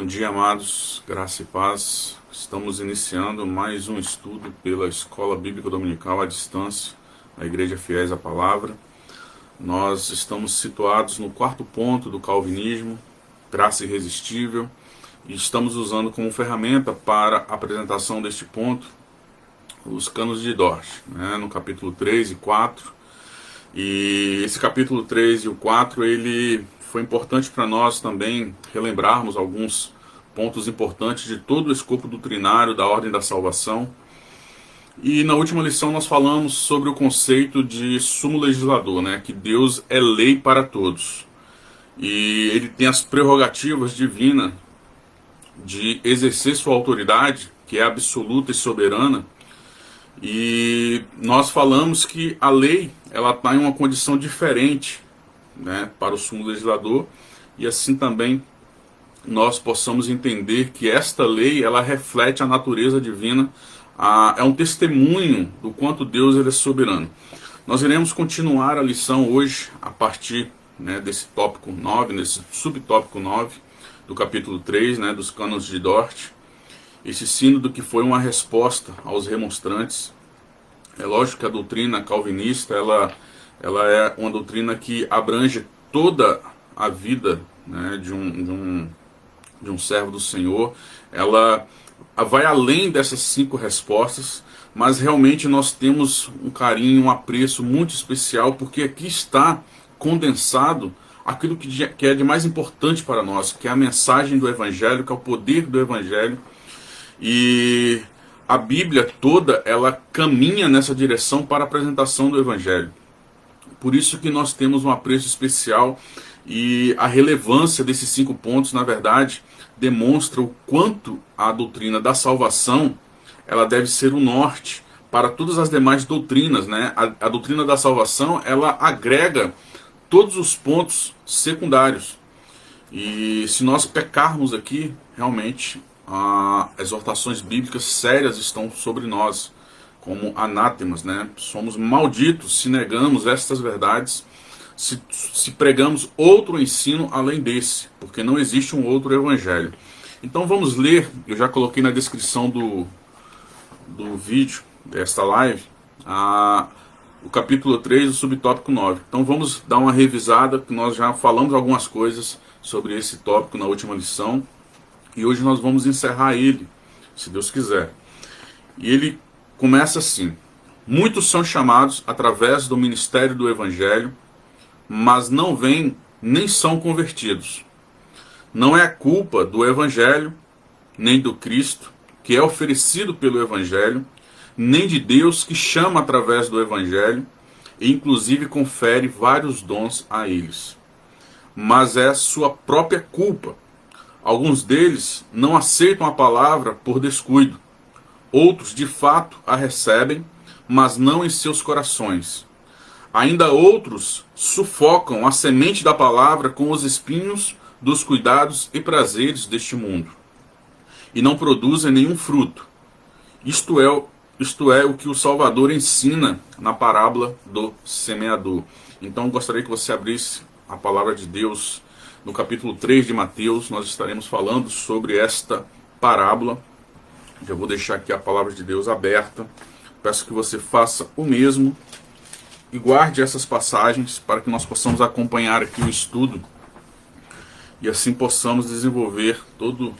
Bom dia, amados, graça e paz. Estamos iniciando mais um estudo pela Escola Bíblica Dominical à distância, a Igreja Fiéis à Palavra. Nós estamos situados no quarto ponto do calvinismo, graça irresistível, e estamos usando como ferramenta para a apresentação deste ponto os cânones de Dort, no capítulo 3 e 4. E esse capítulo 3 e o 4, ele foi importante para nós também relembrarmos alguns pontos importantes de todo o escopo doutrinário da ordem da salvação. E na última lição nós falamos sobre o conceito de sumo legislador, que Deus é lei para todos. E ele tem as prerrogativas divinas de exercer sua autoridade, que é absoluta e soberana. E nós falamos que a lei ela está em uma condição diferente, para o sumo legislador, e assim também nós possamos entender que esta lei ela reflete a natureza divina, é um testemunho do quanto Deus ele é soberano. Nós iremos continuar a lição hoje a partir desse tópico 9, nesse subtópico 9 do capítulo 3, dos cânones de Dort. Esse sínodo que foi uma resposta aos remonstrantes. É lógico que a doutrina calvinista ela é uma doutrina que abrange toda a vida de um servo do Senhor. Ela vai além dessas 5 respostas, mas realmente nós temos um carinho, um apreço muito especial, porque aqui está condensado aquilo que é de mais importante para nós, que é a mensagem do Evangelho, que é o poder do Evangelho. E a Bíblia toda, ela caminha nessa direção para a apresentação do Evangelho. Por isso que nós temos um apreço especial, e a relevância desses 5 pontos, na verdade, demonstra o quanto a doutrina da salvação ela deve ser o norte para todas as demais doutrinas. A doutrina da salvação ela agrega todos os pontos secundários. E se nós pecarmos aqui, realmente exortações bíblicas sérias estão sobre nós, como anátemas, Somos malditos se negamos estas verdades, se pregamos outro ensino além desse, porque não existe um outro evangelho. Então vamos ler, eu já coloquei na descrição do vídeo, desta live, o capítulo 3, o subtópico 9. Então vamos dar uma revisada, que nós já falamos algumas coisas sobre esse tópico na última lição, e hoje nós vamos encerrar ele, se Deus quiser. E ele começa assim: muitos são chamados através do ministério do Evangelho, mas não vêm nem são convertidos. Não é a culpa do Evangelho, nem do Cristo, que é oferecido pelo Evangelho, nem de Deus, que chama através do Evangelho, e inclusive confere vários dons a eles. Mas é sua própria culpa. Alguns deles não aceitam a palavra por descuido. Outros, de fato, a recebem, mas não em seus corações. Ainda outros sufocam a semente da palavra com os espinhos dos cuidados e prazeres deste mundo, e não produzem nenhum fruto. Isto é o que o Salvador ensina na parábola do semeador. Então gostaria que você abrisse a palavra de Deus no capítulo 3 de Mateus. Nós estaremos falando sobre esta parábola. Já vou deixar aqui a palavra de Deus aberta. Peço que você faça o mesmo e guarde essas passagens para que nós possamos acompanhar aqui o estudo e assim possamos desenvolver toda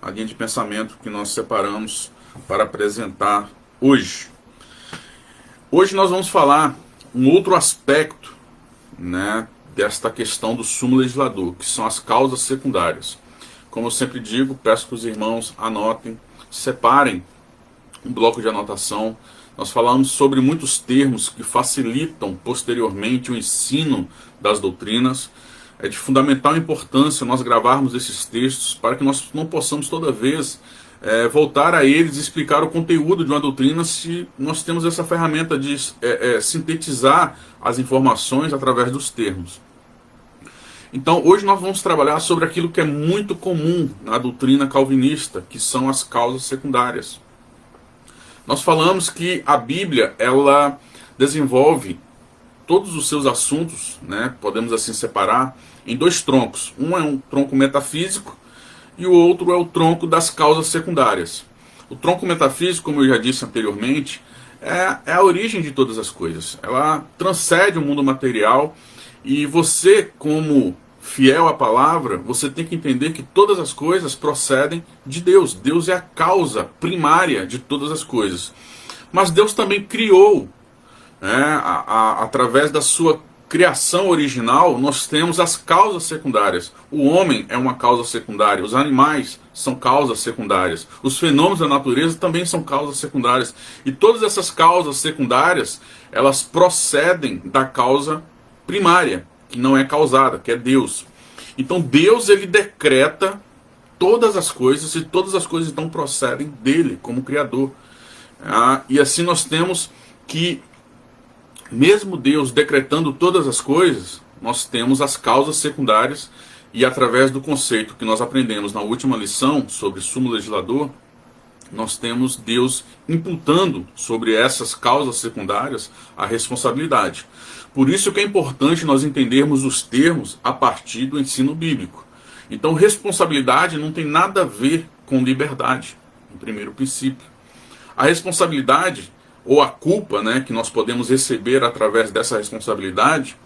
a linha de pensamento que nós separamos para apresentar hoje. Hoje nós vamos falar um outro aspecto, desta questão do sumo legislador, que são as causas secundárias. Como eu sempre digo, peço que os irmãos anotem, separem um bloco de anotação. Nós falamos sobre muitos termos que facilitam posteriormente o ensino das doutrinas. É de fundamental importância nós gravarmos esses textos para que nós não possamos toda vez voltar a eles e explicar o conteúdo de uma doutrina, se nós temos essa ferramenta de sintetizar as informações através dos termos. Então hoje nós vamos trabalhar sobre aquilo que é muito comum na doutrina calvinista, que são as causas secundárias. Nós falamos que a Bíblia ela desenvolve todos os seus assuntos, podemos assim separar, em 2 troncos. Um é um tronco metafísico e o outro é o tronco das causas secundárias. O tronco metafísico, como eu já disse anteriormente, é a origem de todas as coisas. Ela transcende o mundo material e você, como fiel à palavra, você tem que entender que todas as coisas procedem de Deus. Deus é a causa primária de todas as coisas. Mas Deus também criou, através da sua criação original, nós temos as causas secundárias. O homem é uma causa secundária, os animais são causas secundárias, os fenômenos da natureza também são causas secundárias. E todas essas causas secundárias, elas procedem da causa primária, que não é causada, que é Deus. Então Deus, ele decreta todas as coisas, e todas as coisas então procedem dele, como Criador. E assim nós temos que, mesmo Deus decretando todas as coisas, nós temos as causas secundárias, e através do conceito que nós aprendemos na última lição sobre sumo legislador, nós temos Deus imputando sobre essas causas secundárias a responsabilidade. Por isso que é importante nós entendermos os termos a partir do ensino bíblico. Então, responsabilidade não tem nada a ver com liberdade, em primeiro princípio. A responsabilidade, ou a culpa, que nós podemos receber através dessa responsabilidade,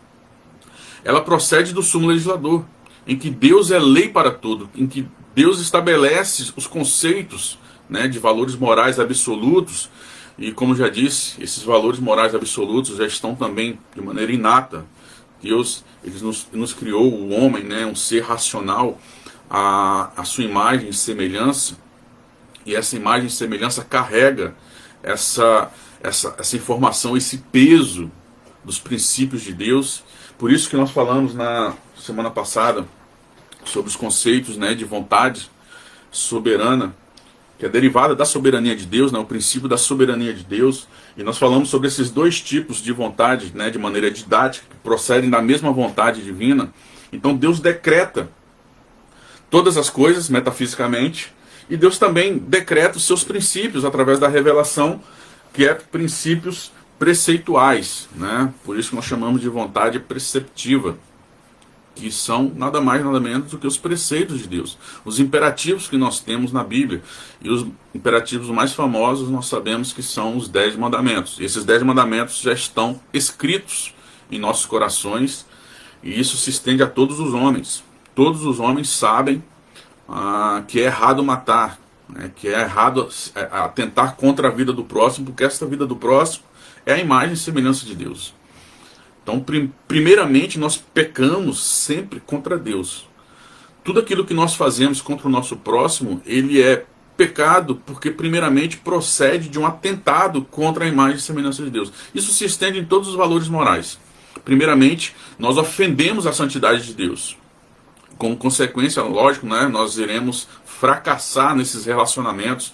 ela procede do sumo legislador, em que Deus é lei para tudo, em que Deus estabelece os conceitos de valores morais absolutos, e como já disse, esses valores morais absolutos já estão também de maneira inata. Deus nos criou, o homem, um ser racional, a sua imagem e semelhança, e essa imagem e semelhança carrega essa informação, esse peso dos princípios de Deus. Por isso que nós falamos na semana passada sobre os conceitos de vontade soberana, que é derivada da soberania de Deus, o princípio da soberania de Deus. E nós falamos sobre esses dois tipos de vontade, de maneira didática, que procedem da mesma vontade divina. Então Deus decreta todas as coisas metafisicamente, e Deus também decreta os seus princípios através da revelação, que é princípios preceituais, Por isso que nós chamamos de vontade preceptiva, que são nada mais nada menos do que os preceitos de Deus, os imperativos que nós temos na Bíblia. E os imperativos mais famosos nós sabemos que são os 10 mandamentos. E esses 10 mandamentos já estão escritos em nossos corações, e isso se estende a todos os homens. Todos os homens sabem que é errado matar, que é errado atentar contra a vida do próximo, porque esta vida do próximo é a imagem e semelhança de Deus. Então, primeiramente, nós pecamos sempre contra Deus. Tudo aquilo que nós fazemos contra o nosso próximo, ele é pecado porque, primeiramente, procede de um atentado contra a imagem e semelhança de Deus. Isso se estende em todos os valores morais. Primeiramente, nós ofendemos a santidade de Deus. Como consequência, lógico, nós iremos fracassar nesses relacionamentos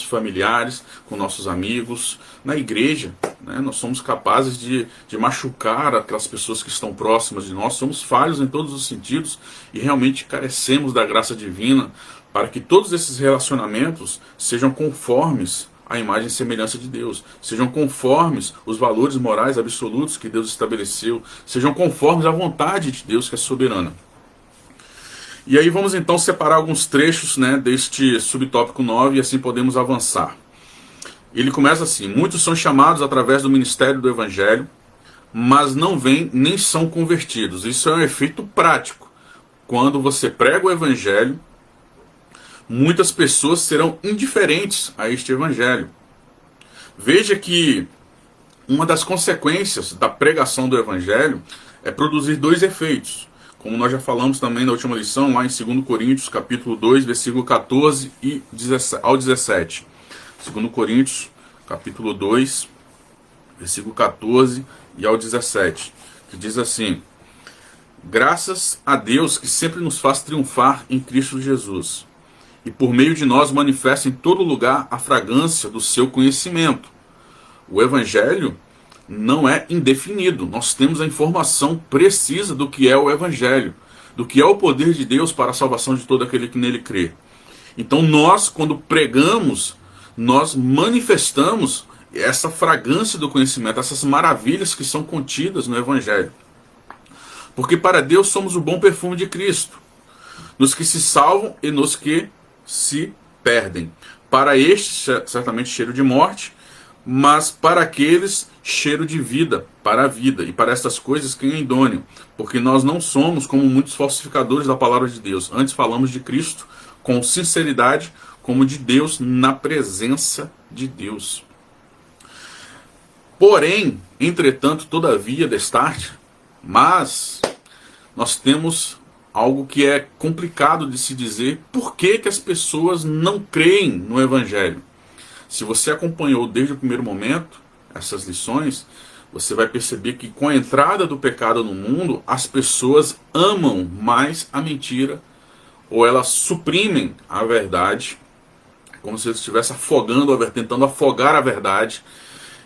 familiares, com nossos amigos, na igreja. Nós somos capazes de machucar aquelas pessoas que estão próximas de nós, somos falhos em todos os sentidos e realmente carecemos da graça divina para que todos esses relacionamentos sejam conformes à imagem e semelhança de Deus, sejam conformes os valores morais absolutos que Deus estabeleceu, sejam conformes à vontade de Deus, que é soberana. E aí vamos então separar alguns trechos deste subtópico 9 e assim podemos avançar. Ele começa assim: muitos são chamados através do ministério do Evangelho, mas não vêm nem são convertidos. Isso é um efeito prático. Quando você prega o Evangelho, muitas pessoas serão indiferentes a este Evangelho. Veja que uma das consequências da pregação do Evangelho é produzir dois efeitos. Como nós já falamos também na última lição, lá em 2 Coríntios, capítulo 2, versículo 14 ao 17. 2 Coríntios, capítulo 2, versículo 14 e ao 17, que diz assim: graças a Deus que sempre nos faz triunfar em Cristo Jesus, e por meio de nós manifesta em todo lugar a fragrância do seu conhecimento. O Evangelho não é indefinido. Nós temos a informação precisa do que é o Evangelho, do que é o poder de Deus para a salvação de todo aquele que nele crê. Então nós, quando pregamos, nós manifestamos essa fragrância do conhecimento, essas maravilhas que são contidas no Evangelho. Porque para Deus somos o bom perfume de Cristo. nos que se salvam e nos que se perdem. Para estes, certamente cheiro de morte, mas para aqueles, cheiro de vida, para a vida. E para estas coisas, quem é idôneo? Porque nós não somos como muitos falsificadores da palavra de Deus. Antes falamos de Cristo com sinceridade, como de Deus, na presença de Deus. Porém, entretanto, todavia, destarte, mas nós temos algo que é complicado de se dizer. Por que que as pessoas não creem no Evangelho? Se você acompanhou desde o primeiro momento essas lições, você vai perceber que com a entrada do pecado no mundo, as pessoas amam mais a mentira, ou elas suprimem a verdade, como se eles estivessem tentando afogar a verdade,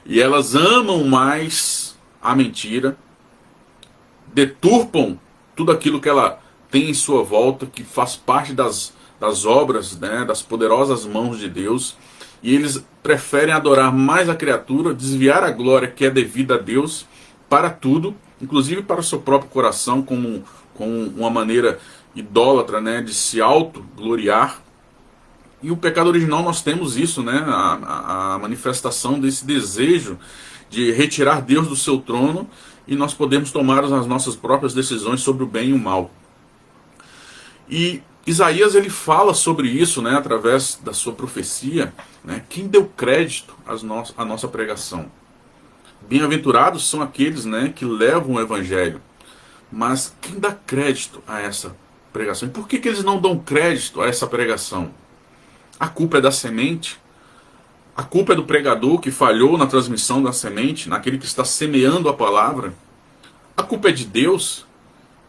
e elas amam mais a mentira, deturpam tudo aquilo que ela tem em sua volta, que faz parte das obras, né, das poderosas mãos de Deus, e eles preferem adorar mais a criatura, desviar a glória que é devida a Deus para tudo, inclusive para o seu próprio coração, como uma maneira idólatra, né, de se autogloriar. E o pecado original nós temos isso, né, a manifestação desse desejo de retirar Deus do seu trono, e nós podemos tomar as nossas próprias decisões sobre o bem e o mal. E Isaías ele fala sobre isso, né, através da sua profecia, né, quem deu crédito à nossa pregação. Bem-aventurados são aqueles, né, que levam o evangelho, mas quem dá crédito a essa pregação? E por que eles não dão crédito a essa pregação? A culpa é da semente? A culpa é do pregador que falhou na transmissão da semente, naquele que está semeando a palavra? A culpa é de Deus,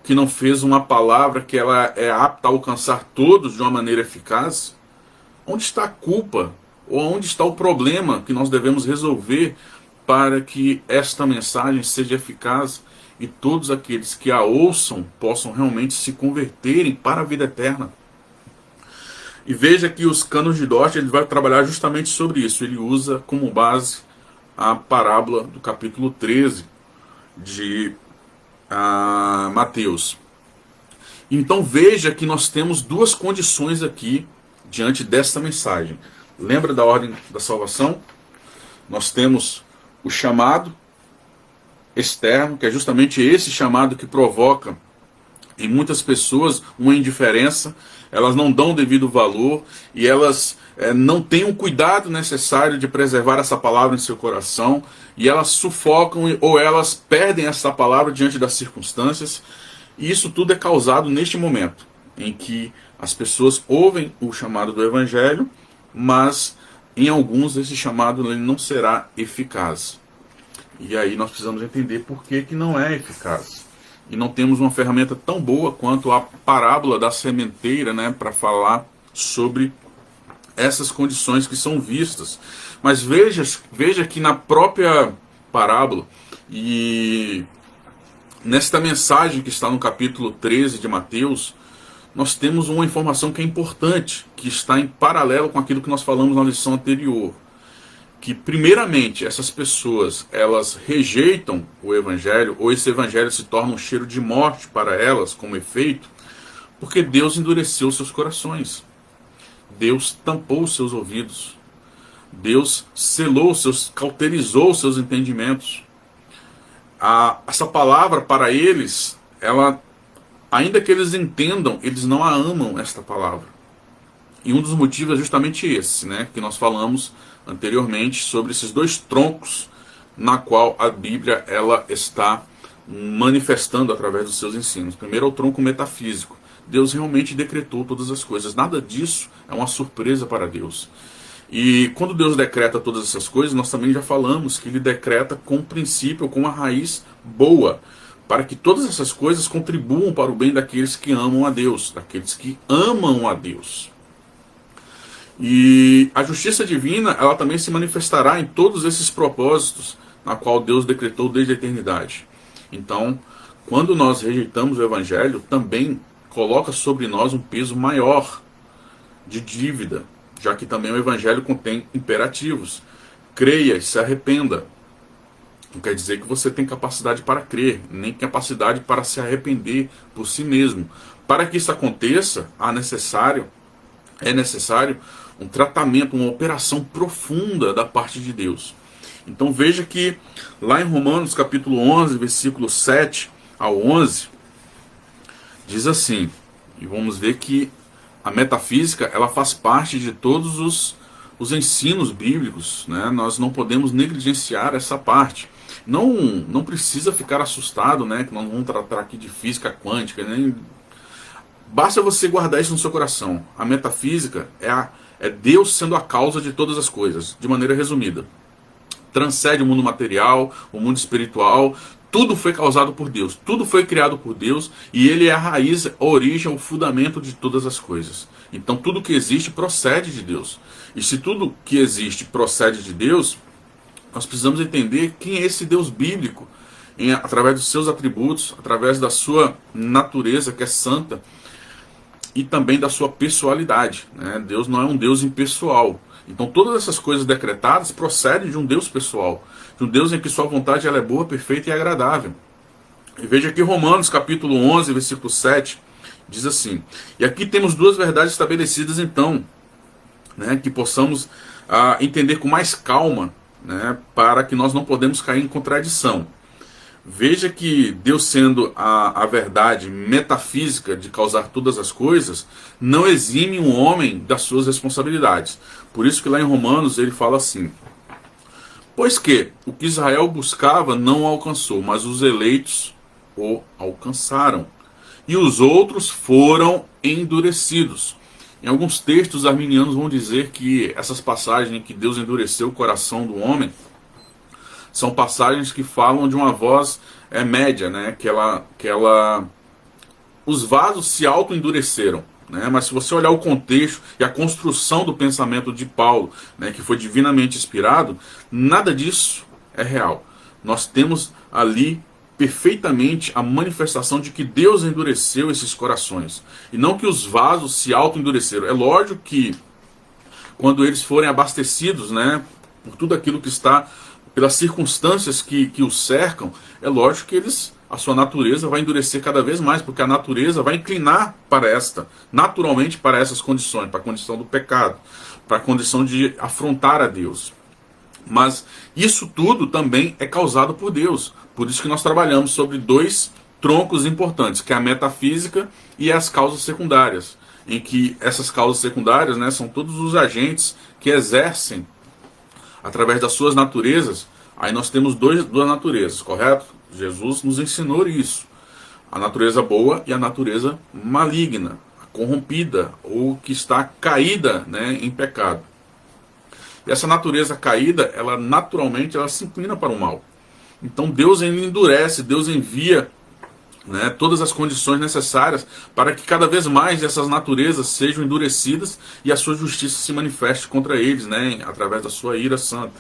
que não fez uma palavra que ela é apta a alcançar todos de uma maneira eficaz? Onde está a culpa? Ou onde está o problema que nós devemos resolver para que esta mensagem seja eficaz e todos aqueles que a ouçam possam realmente se converterem para a vida eterna? E veja que os Cânones de Dort ele vai trabalhar justamente sobre isso. Ele usa como base a parábola do capítulo 13 de Mateus. Então veja que nós temos duas condições aqui diante desta mensagem. Lembra da ordem da salvação? Nós temos o chamado externo, que é justamente esse chamado que provoca em muitas pessoas uma indiferença. Elas não dão o devido valor e elas não têm o cuidado necessário de preservar essa palavra em seu coração, e elas sufocam ou elas perdem essa palavra diante das circunstâncias. E isso tudo é causado neste momento em que as pessoas ouvem o chamado do Evangelho, mas em alguns esse chamado ele não será eficaz. E aí nós precisamos entender por que não é eficaz. E não temos uma ferramenta tão boa quanto a parábola da sementeira, né, para falar sobre essas condições que são vistas. Mas veja que na própria parábola e nesta mensagem que está no capítulo 13 de Mateus, nós temos uma informação que é importante, que está em paralelo com aquilo que nós falamos na lição anterior. Que primeiramente essas pessoas elas rejeitam o evangelho, ou esse evangelho se torna um cheiro de morte para elas como efeito, porque Deus endureceu seus corações, Deus tampou os seus ouvidos, Deus cauterizou os seus entendimentos. Essa palavra para eles, ainda que eles entendam, eles não a amam, esta palavra. E um dos motivos é justamente esse, né, que nós falamos anteriormente sobre esses dois troncos na qual a Bíblia ela está manifestando através dos seus ensinos. Primeiro é o tronco metafísico. Deus realmente decretou todas as coisas. Nada disso é uma surpresa para Deus. E quando Deus decreta todas essas coisas, nós também já falamos que Ele decreta com um princípio, com uma raiz boa, para que todas essas coisas contribuam para o bem daqueles que amam a Deus, daqueles que amam a Deus. E a justiça divina, ela também se manifestará em todos esses propósitos, na qual Deus decretou desde a eternidade. Então, quando nós rejeitamos o Evangelho, também coloca sobre nós um peso maior de dívida, já que também o Evangelho contém imperativos. Creia e se arrependa. Não quer dizer que você tem capacidade para crer, nem capacidade para se arrepender por si mesmo. para que isso aconteça, é necessário um tratamento, uma operação profunda da parte de Deus. Então veja que lá em Romanos capítulo 11, versículo 7 ao 11, diz assim, e vamos ver que a metafísica ela faz parte de todos os ensinos bíblicos, né? Nós não podemos negligenciar essa parte. Não precisa ficar assustado, né? Que nós vamos tratar aqui de física quântica, né? Basta você guardar isso no seu coração. A metafísica é Deus sendo a causa de todas as coisas, de maneira resumida. Transcende o mundo material, o mundo espiritual, tudo foi causado por Deus, tudo foi criado por Deus, e Ele é a raiz, a origem, o fundamento de todas as coisas. Então tudo que existe procede de Deus. E se tudo que existe procede de Deus, nós precisamos entender quem é esse Deus bíblico, através dos seus atributos, através da sua natureza que é santa, e também da sua pessoalidade, né? Deus não é um Deus impessoal. Então todas essas coisas decretadas procedem de um Deus pessoal, de um Deus em que sua vontade ela é boa, perfeita e agradável. E veja aqui Romanos capítulo 11, versículo 7, diz assim, e aqui temos duas verdades estabelecidas então, né, que possamos entender com mais calma, né, para que nós não podemos cair em contradição. Veja que Deus sendo a verdade metafísica de causar todas as coisas, não exime um homem das suas responsabilidades. Por isso que lá em Romanos ele fala assim, pois que o que Israel buscava não o alcançou, mas os eleitos o alcançaram. E os outros foram endurecidos. Em alguns textos arminianos vão dizer que essas passagens em que Deus endureceu o coração do homem, são passagens que falam de uma voz média, né? Os vasos se auto-endureceram, né? Mas se você olhar o contexto e a construção do pensamento de Paulo, né, que foi divinamente inspirado, nada disso é real. Nós temos ali perfeitamente a manifestação de que Deus endureceu esses corações, e não que os vasos se auto-endureceram. É lógico que quando eles forem abastecidos, né, por tudo aquilo que está, pelas circunstâncias que os cercam, é lógico que a sua natureza vai endurecer cada vez mais, porque a natureza vai inclinar naturalmente para essas condições, para a condição do pecado, para a condição de afrontar a Deus. Mas isso tudo também é causado por Deus. Por isso que nós trabalhamos sobre dois troncos importantes, que é a metafísica e as causas secundárias, em que essas causas secundárias, né, são todos os agentes que exercem através das suas naturezas. Aí nós temos duas naturezas, correto? Jesus nos ensinou isso. A natureza boa e a natureza maligna, a corrompida, ou que está caída, né, em pecado. E essa natureza caída, ela naturalmente se inclina para o mal. Então Deus endurece, Deus envia, né, todas as condições necessárias para que cada vez mais essas naturezas sejam endurecidas e a sua justiça se manifeste contra eles, né, através da sua ira santa.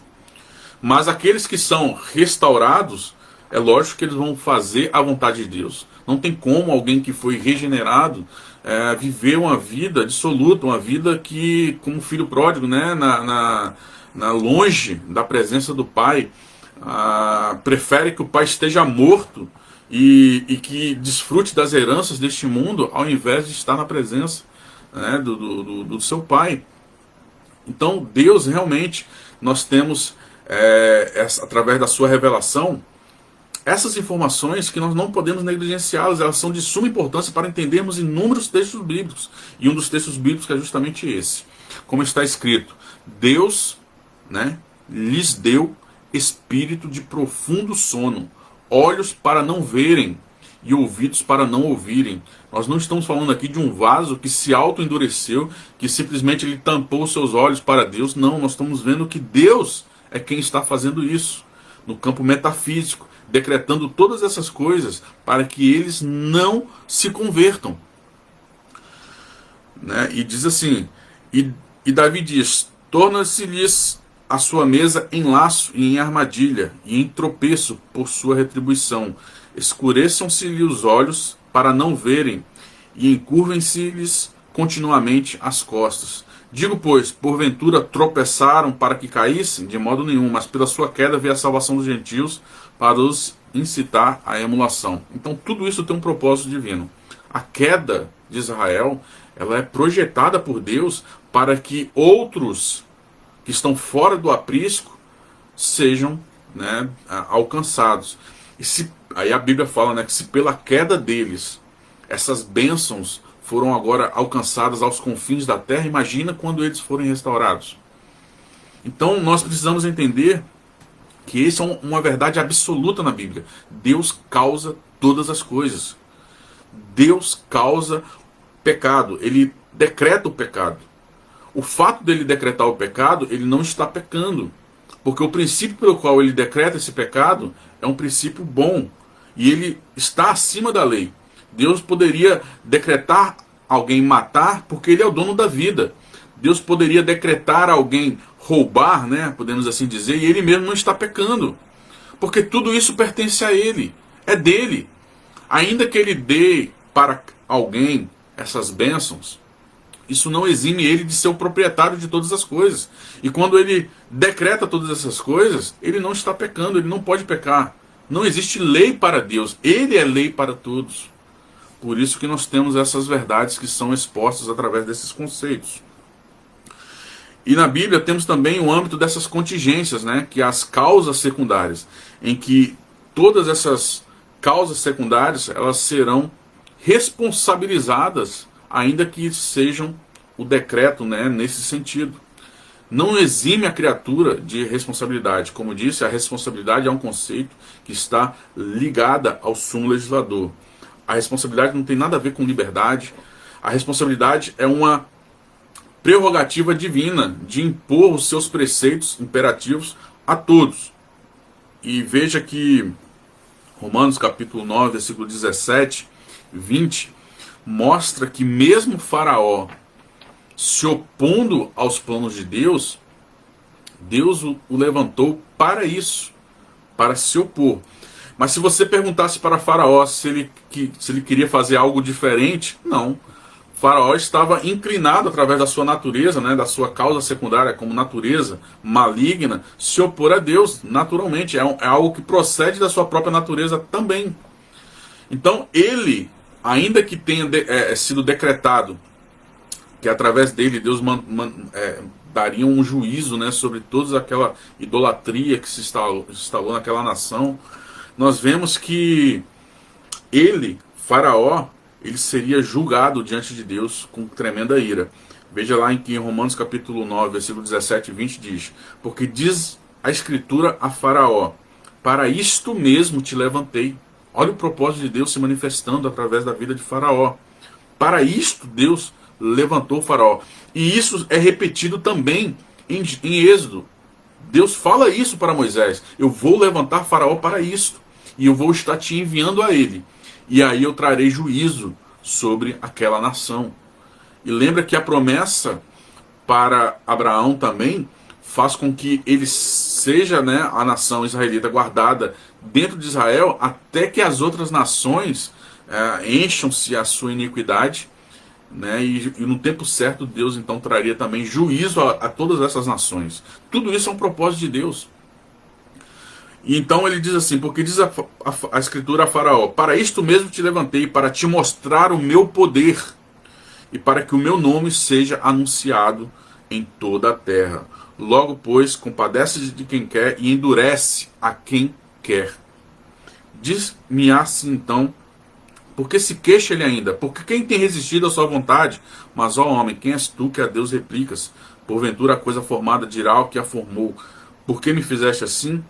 Mas aqueles que são restaurados, é lógico que eles vão fazer a vontade de Deus. Não tem como alguém que foi regenerado viver uma vida dissoluta, uma vida que, como filho pródigo, né, longe da presença do Pai, prefere que o Pai esteja morto e que desfrute das heranças deste mundo, ao invés de estar na presença, né, do seu Pai. Então Deus realmente, nós temos, através da sua revelação, essas informações que nós não podemos negligenciá-las. Elas são de suma importância para entendermos inúmeros textos bíblicos. E um dos textos bíblicos é justamente esse. Como está escrito, Deus, né, lhes deu espírito de profundo sono, olhos para não verem e ouvidos para não ouvirem. Nós não estamos falando aqui de um vaso que se auto-endureceu, que simplesmente ele tampou seus olhos para Deus. Não, nós estamos vendo que Deus é quem está fazendo isso, no campo metafísico, decretando todas essas coisas para que eles não se convertam, né? E diz assim, e Davi diz, torna-se-lhes a sua mesa em laço e em armadilha, e em tropeço por sua retribuição. Escureçam-se-lhe os olhos para não verem, e encurvem-se-lhes continuamente as costas. Digo, pois, porventura tropeçaram para que caíssem? De modo nenhum, mas pela sua queda veio a salvação dos gentios, para os incitar à emulação. Então tudo isso tem um propósito divino. A queda de Israel, ela é projetada por Deus para que outros que estão fora do aprisco sejam, né, alcançados. Aí a Bíblia fala, né, que se pela queda deles essas bênçãos foram agora alcançadas aos confins da terra, imagina quando eles forem restaurados. Então nós precisamos entender que isso é uma verdade absoluta na Bíblia. Deus causa todas as coisas. Deus causa pecado. Ele decreta o pecado. O fato dele decretar o pecado, ele não está pecando. Porque o princípio pelo qual ele decreta esse pecado é um princípio bom. E ele está acima da lei. Deus poderia decretar alguém matar porque ele é o dono da vida. Deus poderia decretar alguém roubar, né, podemos assim dizer, e ele mesmo não está pecando. Porque tudo isso pertence a ele. É dele. Ainda que ele dê para alguém essas bênçãos, isso não exime ele de ser o proprietário de todas as coisas. E quando ele decreta todas essas coisas, ele não está pecando, ele não pode pecar. Não existe lei para Deus, ele é lei para todos. Por isso que nós temos essas verdades que são expostas através desses conceitos. E na Bíblia temos também o âmbito dessas contingências, né, que é as causas secundárias, em que todas essas causas secundárias elas serão responsabilizadas, ainda que sejam o decreto, né, nesse sentido. Não exime a criatura de responsabilidade. Como disse, a responsabilidade é um conceito que está ligada ao sumo legislador. A responsabilidade não tem nada a ver com liberdade. A responsabilidade é uma prerrogativa divina de impor os seus preceitos imperativos a todos. E veja que Romanos capítulo 9, versículo 17, 20, mostra que mesmo Faraó se opondo aos planos de Deus, Deus o levantou para isso, para se opor. Mas se você perguntasse para Faraó se ele queria fazer algo diferente, não. Faraó estava inclinado através da sua natureza, né, da sua causa secundária como natureza maligna, se opor a Deus naturalmente. É algo que procede da sua própria natureza também. Então ele, ainda que tenha sido decretado que através dele Deus daria um juízo, né, sobre toda aquela idolatria que se instalou naquela nação, nós vemos que ele, Faraó, ele seria julgado diante de Deus com tremenda ira. Veja lá em Romanos capítulo 9, versículo 17 e 20 diz: porque diz a Escritura a Faraó, para isto mesmo te levantei. Olha o propósito de Deus se manifestando através da vida de Faraó. Para isto Deus levantou Faraó. E isso é repetido também em Êxodo. Deus fala isso para Moisés: eu vou levantar Faraó para isto, e eu vou estar te enviando a ele. E aí eu trarei juízo sobre aquela nação. E lembra que a promessa para Abraão também faz com que ele seja, né, a nação israelita guardada dentro de Israel até que as outras nações encham-se a sua iniquidade, né, e no tempo certo Deus então traria também juízo a todas essas nações. Tudo isso é um propósito de Deus. E então ele diz assim: porque diz a Escritura a Faraó, para isto mesmo te levantei, para te mostrar o meu poder, e para que o meu nome seja anunciado em toda a terra. Logo, pois, compadece de quem quer e endurece a quem quer. Diz-me assim então, porque se queixa ele ainda? Porque quem tem resistido à sua vontade? Mas, ó homem, quem és tu que a Deus replicas? Porventura a coisa formada dirá ao que a formou: por que me fizeste assim?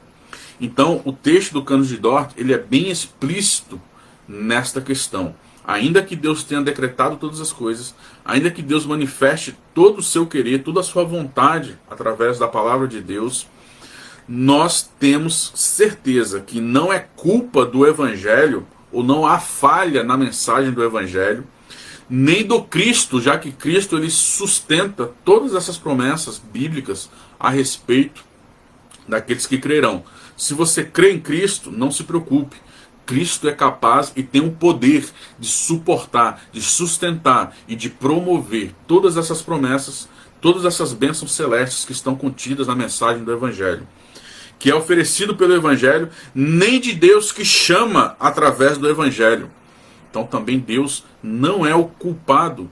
Então, o texto do Cânon de Dort, ele é bem explícito nesta questão. Ainda que Deus tenha decretado todas as coisas, ainda que Deus manifeste todo o seu querer, toda a sua vontade através da palavra de Deus, nós temos certeza que não é culpa do Evangelho, ou não há falha na mensagem do Evangelho, nem do Cristo, já que Cristo ele sustenta todas essas promessas bíblicas a respeito daqueles que crerão. Se você crê em Cristo, não se preocupe. Cristo é capaz e tem o poder de suportar, de sustentar e de promover todas essas promessas, todas essas bênçãos celestes que estão contidas na mensagem do Evangelho, que é oferecido pelo Evangelho, nem de Deus que chama através do Evangelho. Então também Deus não é o culpado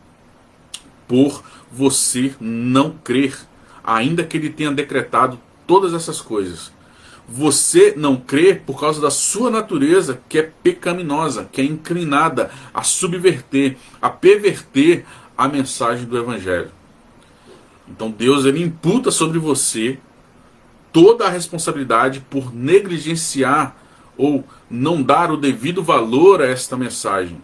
por você não crer, ainda que Ele tenha decretado todas essas coisas. Você não crê por causa da sua natureza, que é pecaminosa, que é inclinada a subverter, a perverter a mensagem do Evangelho. Então Deus, ele imputa sobre você toda a responsabilidade por negligenciar ou não dar o devido valor a esta mensagem.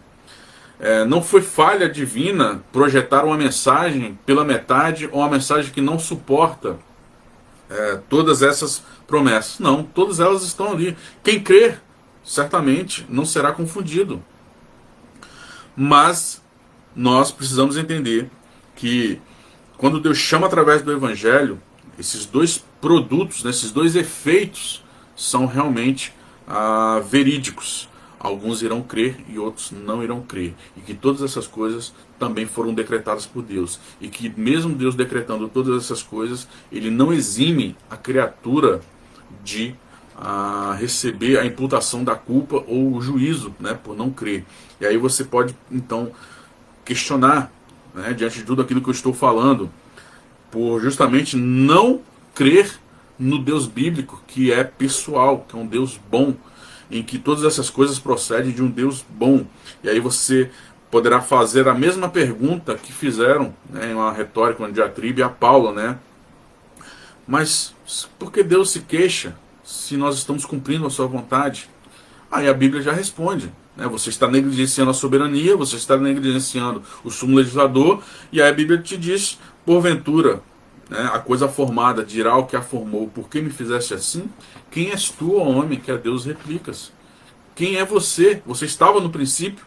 Não foi falha divina projetar uma mensagem pela metade ou uma mensagem que não suporta todas essas promessas. Não, todas elas estão ali. Quem crer, certamente não será confundido. Mas nós precisamos entender que quando Deus chama através do Evangelho, esses dois produtos, esses dois efeitos são realmente verídicos. Alguns irão crer e outros não irão crer. E que todas essas coisas também foram decretadas por Deus. E que mesmo Deus decretando todas essas coisas, Ele não exime a criatura de receber a imputação da culpa ou o juízo, né, por não crer. E aí você pode então questionar, né, diante de tudo aquilo que eu estou falando, por justamente não crer no Deus bíblico, que é pessoal, que é um Deus bom, em que todas essas coisas procedem de um Deus bom. E aí você poderá fazer a mesma pergunta que fizeram, né, em uma retórica, uma diatribe a Paulo, né? Mas por que Deus se queixa se nós estamos cumprindo a sua vontade? Aí a Bíblia já responde, né? Você está negligenciando a soberania, você está negligenciando o sumo legislador, e aí a Bíblia te diz, porventura, né, a coisa formada dirá o que a formou: por que me fizeste assim? Quem és tu, ó homem, que a Deus replicas? Quem é você? Você estava no princípio?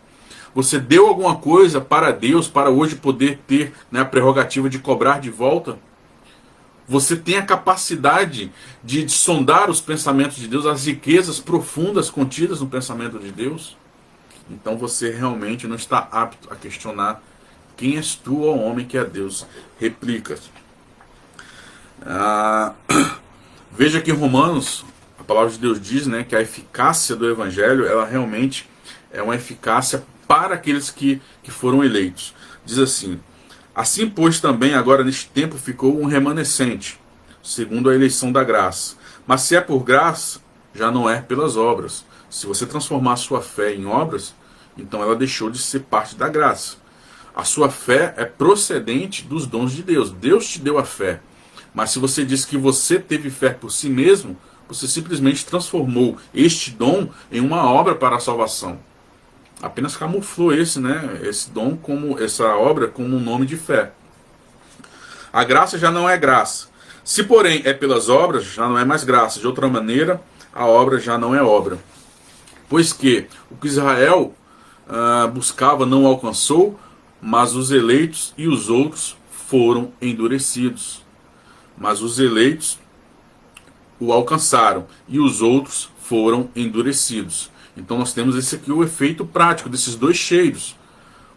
Você deu alguma coisa para Deus para hoje poder ter, né, a prerrogativa de cobrar de volta? Você tem a capacidade de sondar os pensamentos de Deus, as riquezas profundas contidas no pensamento de Deus? Então você realmente não está apto a questionar: quem és tu, ó homem, que a Deus replicas? Veja que em Romanos, a palavra de Deus diz, né, que a eficácia do Evangelho, ela realmente é uma eficácia para aqueles que foram eleitos. Diz assim: assim, pois, também agora neste tempo ficou um remanescente, segundo a eleição da graça. Mas se é por graça, já não é pelas obras. Se você transformar a sua fé em obras, então ela deixou de ser parte da graça. A sua fé é procedente dos dons de Deus. Deus te deu a fé. Mas se você diz que você teve fé por si mesmo, você simplesmente transformou este dom em uma obra para a salvação. Apenas camuflou esse dom, como essa obra, como um nome de fé. A graça já não é graça. Se, porém, é pelas obras, já não é mais graça. De outra maneira, a obra já não é obra. Pois que o que Israel buscava não alcançou, mas os eleitos e os outros foram endurecidos. Mas os eleitos o alcançaram e os outros foram endurecidos. Então nós temos esse aqui, o efeito prático desses dois cheiros.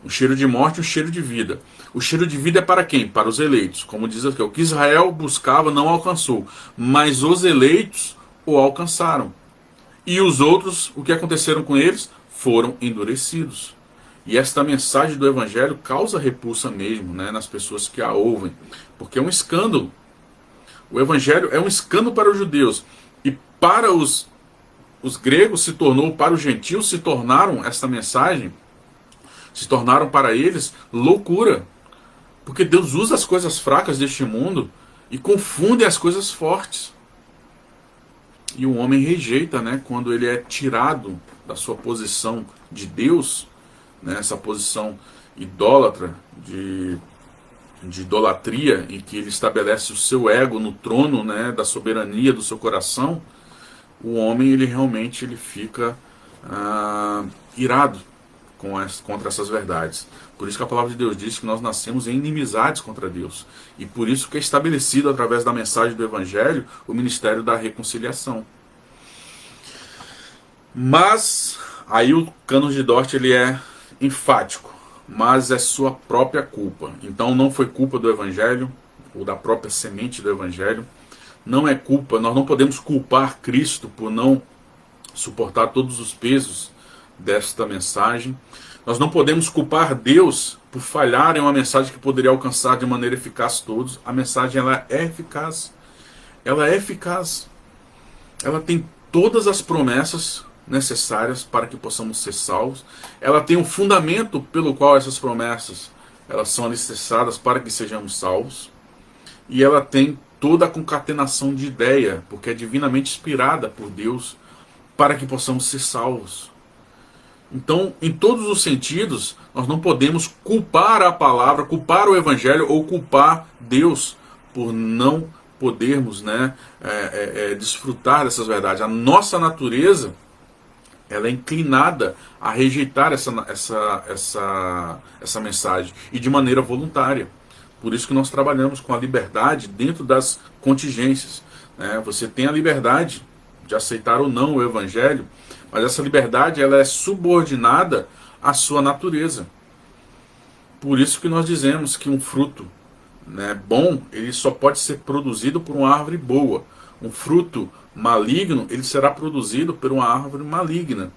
Um cheiro de morte e um cheiro de vida. O cheiro de vida é para quem? Para os eleitos. Como diz aqui, o que Israel buscava não alcançou, mas os eleitos o alcançaram. E os outros, o que aconteceram com eles? Foram endurecidos. E esta mensagem do Evangelho causa repulsa mesmo, né, nas pessoas que a ouvem, porque é um escândalo. O Evangelho é um escândalo para os judeus, e para os gregos se tornou, para os gentios se tornaram esta mensagem, se tornaram para eles loucura, porque Deus usa as coisas fracas deste mundo e confunde as coisas fortes. E o homem rejeita, né, quando ele é tirado da sua posição de Deus, né, essa posição idólatra, de idolatria, em que ele estabelece o seu ego no trono, né, da soberania do seu coração. O homem, ele realmente fica irado contra essas verdades. Por isso que a palavra de Deus diz que nós nascemos em inimizades contra Deus. E por isso que é estabelecido, através da mensagem do Evangelho, o ministério da reconciliação. Mas, aí o Cânon de Dort, ele é enfático. Mas é sua própria culpa. Então não foi culpa do Evangelho, ou da própria semente do Evangelho. Não é culpa, nós não podemos culpar Cristo por não suportar todos os pesos desta mensagem. Nós não podemos culpar Deus por falhar em uma mensagem que poderia alcançar de maneira eficaz todos. A mensagem, ela é eficaz. Ela é eficaz. Ela tem todas as promessas necessárias para que possamos ser salvos. Ela tem um fundamento pelo qual essas promessas elas são alicerçadas para que sejamos salvos. E ela tem toda a concatenação de ideia, porque é divinamente inspirada por Deus para que possamos ser salvos. Então, em todos os sentidos, nós não podemos culpar a palavra, culpar o Evangelho ou culpar Deus por não podermos, né, desfrutar dessas verdades. A nossa natureza, ela é inclinada a rejeitar essa mensagem, e de maneira voluntária. Por isso que nós trabalhamos com a liberdade dentro das contingências, né? Você tem a liberdade de aceitar ou não o Evangelho, mas essa liberdade, ela é subordinada à sua natureza. Por isso que nós dizemos que um fruto, né, bom, ele só pode ser produzido por uma árvore boa. Um fruto maligno, ele será produzido por uma árvore maligna.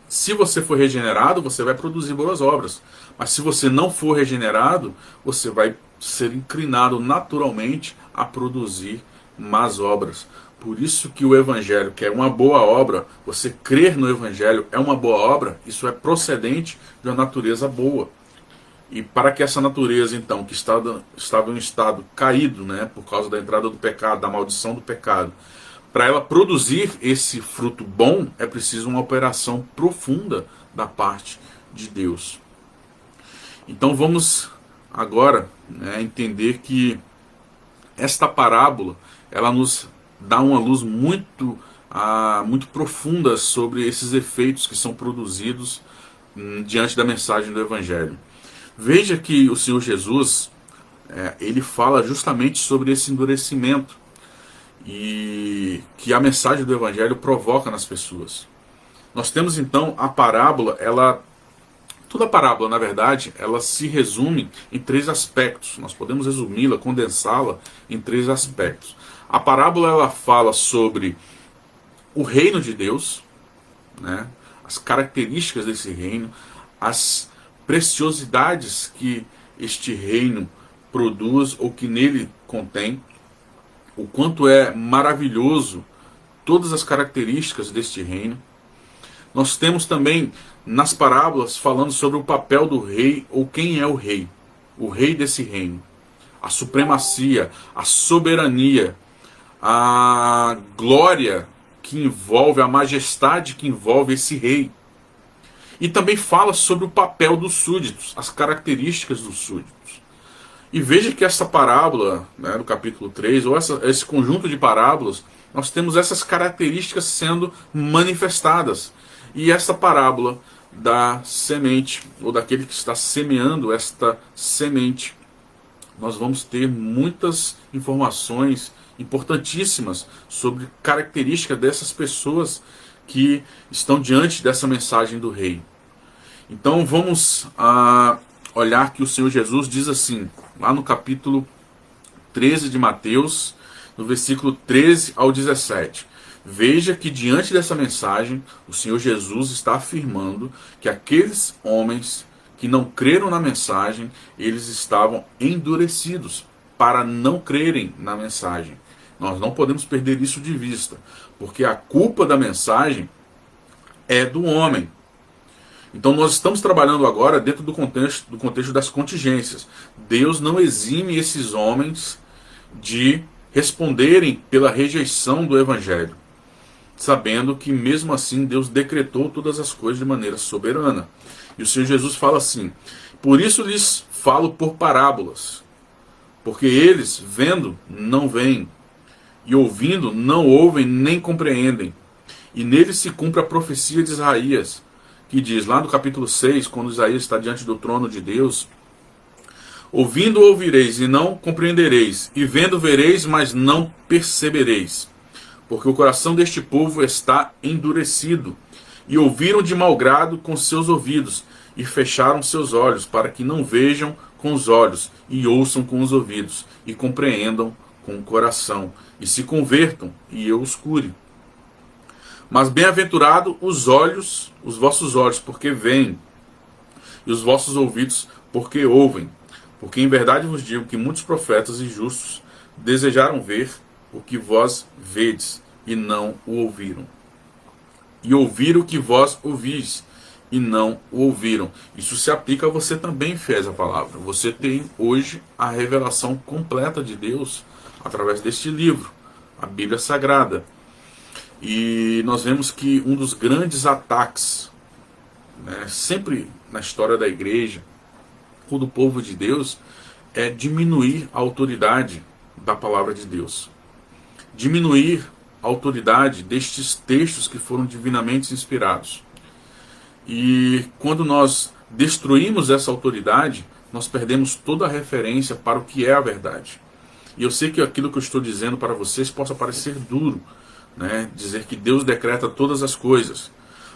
Se você for regenerado, você vai produzir boas obras. Mas se você não for regenerado, você vai ser inclinado naturalmente a produzir más obras. Por isso que o Evangelho, que é uma boa obra, você crer no Evangelho é uma boa obra, isso é procedente de uma natureza boa. E para que essa natureza, então, que estava em um estado caído, né, por causa da entrada do pecado, da maldição do pecado, para ela produzir esse fruto bom, é preciso uma operação profunda da parte de Deus. Então vamos agora, né, entender que esta parábola, ela nos dá uma luz muito profunda sobre esses efeitos que são produzidos diante da mensagem do Evangelho. Veja que o Senhor Jesus, ele fala justamente sobre esse endurecimento e que a mensagem do Evangelho provoca nas pessoas. Nós temos então a parábola, toda a parábola, na verdade, ela se resume em 3 aspectos. Nós podemos resumi-la, condensá-la em 3 aspectos. A parábola, ela fala sobre o reino de Deus, né, as características desse reino, as preciosidades que este reino produz ou que nele contém, o quanto é maravilhoso todas as características deste reino. Nós temos também nas parábolas falando sobre o papel do rei, ou quem é o rei desse reino, a supremacia, a soberania, a glória que envolve, a majestade que envolve esse rei. E também fala sobre o papel dos súditos, as características dos súditos. E veja que essa parábola, né, do capítulo 3, ou esse conjunto de parábolas, nós temos essas características sendo manifestadas. E essa parábola da semente, ou daquele que está semeando esta semente, nós vamos ter muitas informações importantíssimas sobre características dessas pessoas que estão diante dessa mensagem do rei. Então vamos olhar que o Senhor Jesus diz assim, lá no capítulo 13 de Mateus, no versículo 13 ao 17. Veja que diante dessa mensagem, o Senhor Jesus está afirmando que aqueles homens que não creram na mensagem, eles estavam endurecidos para não crerem na mensagem. Nós não podemos perder isso de vista, porque a culpa da mensagem é do homem. Então nós estamos trabalhando agora dentro do contexto das contingências. Deus não exime esses homens de responderem pela rejeição do Evangelho, sabendo que mesmo assim Deus decretou todas as coisas de maneira soberana. E o Senhor Jesus fala assim: por isso lhes falo por parábolas, porque eles, vendo, não veem, e ouvindo, não ouvem nem compreendem. E neles se cumpre a profecia de Isaías, que diz, lá no capítulo 6, quando Isaías está diante do trono de Deus: ouvindo ouvireis e não compreendereis, e vendo vereis, mas não percebereis. Porque o coração deste povo está endurecido, e ouviram de mau grado com seus ouvidos, e fecharam seus olhos, para que não vejam com os olhos, e ouçam com os ouvidos, e compreendam com o coração, e se convertam, e eu os cure. Mas bem-aventurado os vossos olhos, porque veem, e os vossos ouvidos porque ouvem. Porque em verdade vos digo que muitos profetas e justos desejaram ver o que vós vedes, e não o ouviram. E ouviram o que vós ouvis, e não o ouviram. Isso se aplica a você também, fiéis à palavra. Você tem hoje a revelação completa de Deus através deste livro, a Bíblia Sagrada. E nós vemos que um dos grandes ataques, né, sempre na história da igreja, ou do povo de Deus, é diminuir a autoridade da palavra de Deus. Diminuir a autoridade destes textos que foram divinamente inspirados. E quando nós destruímos essa autoridade, nós perdemos toda a referência para o que é a verdade. E eu sei que aquilo que eu estou dizendo para vocês possa parecer duro, né? Dizer que Deus decreta todas as coisas.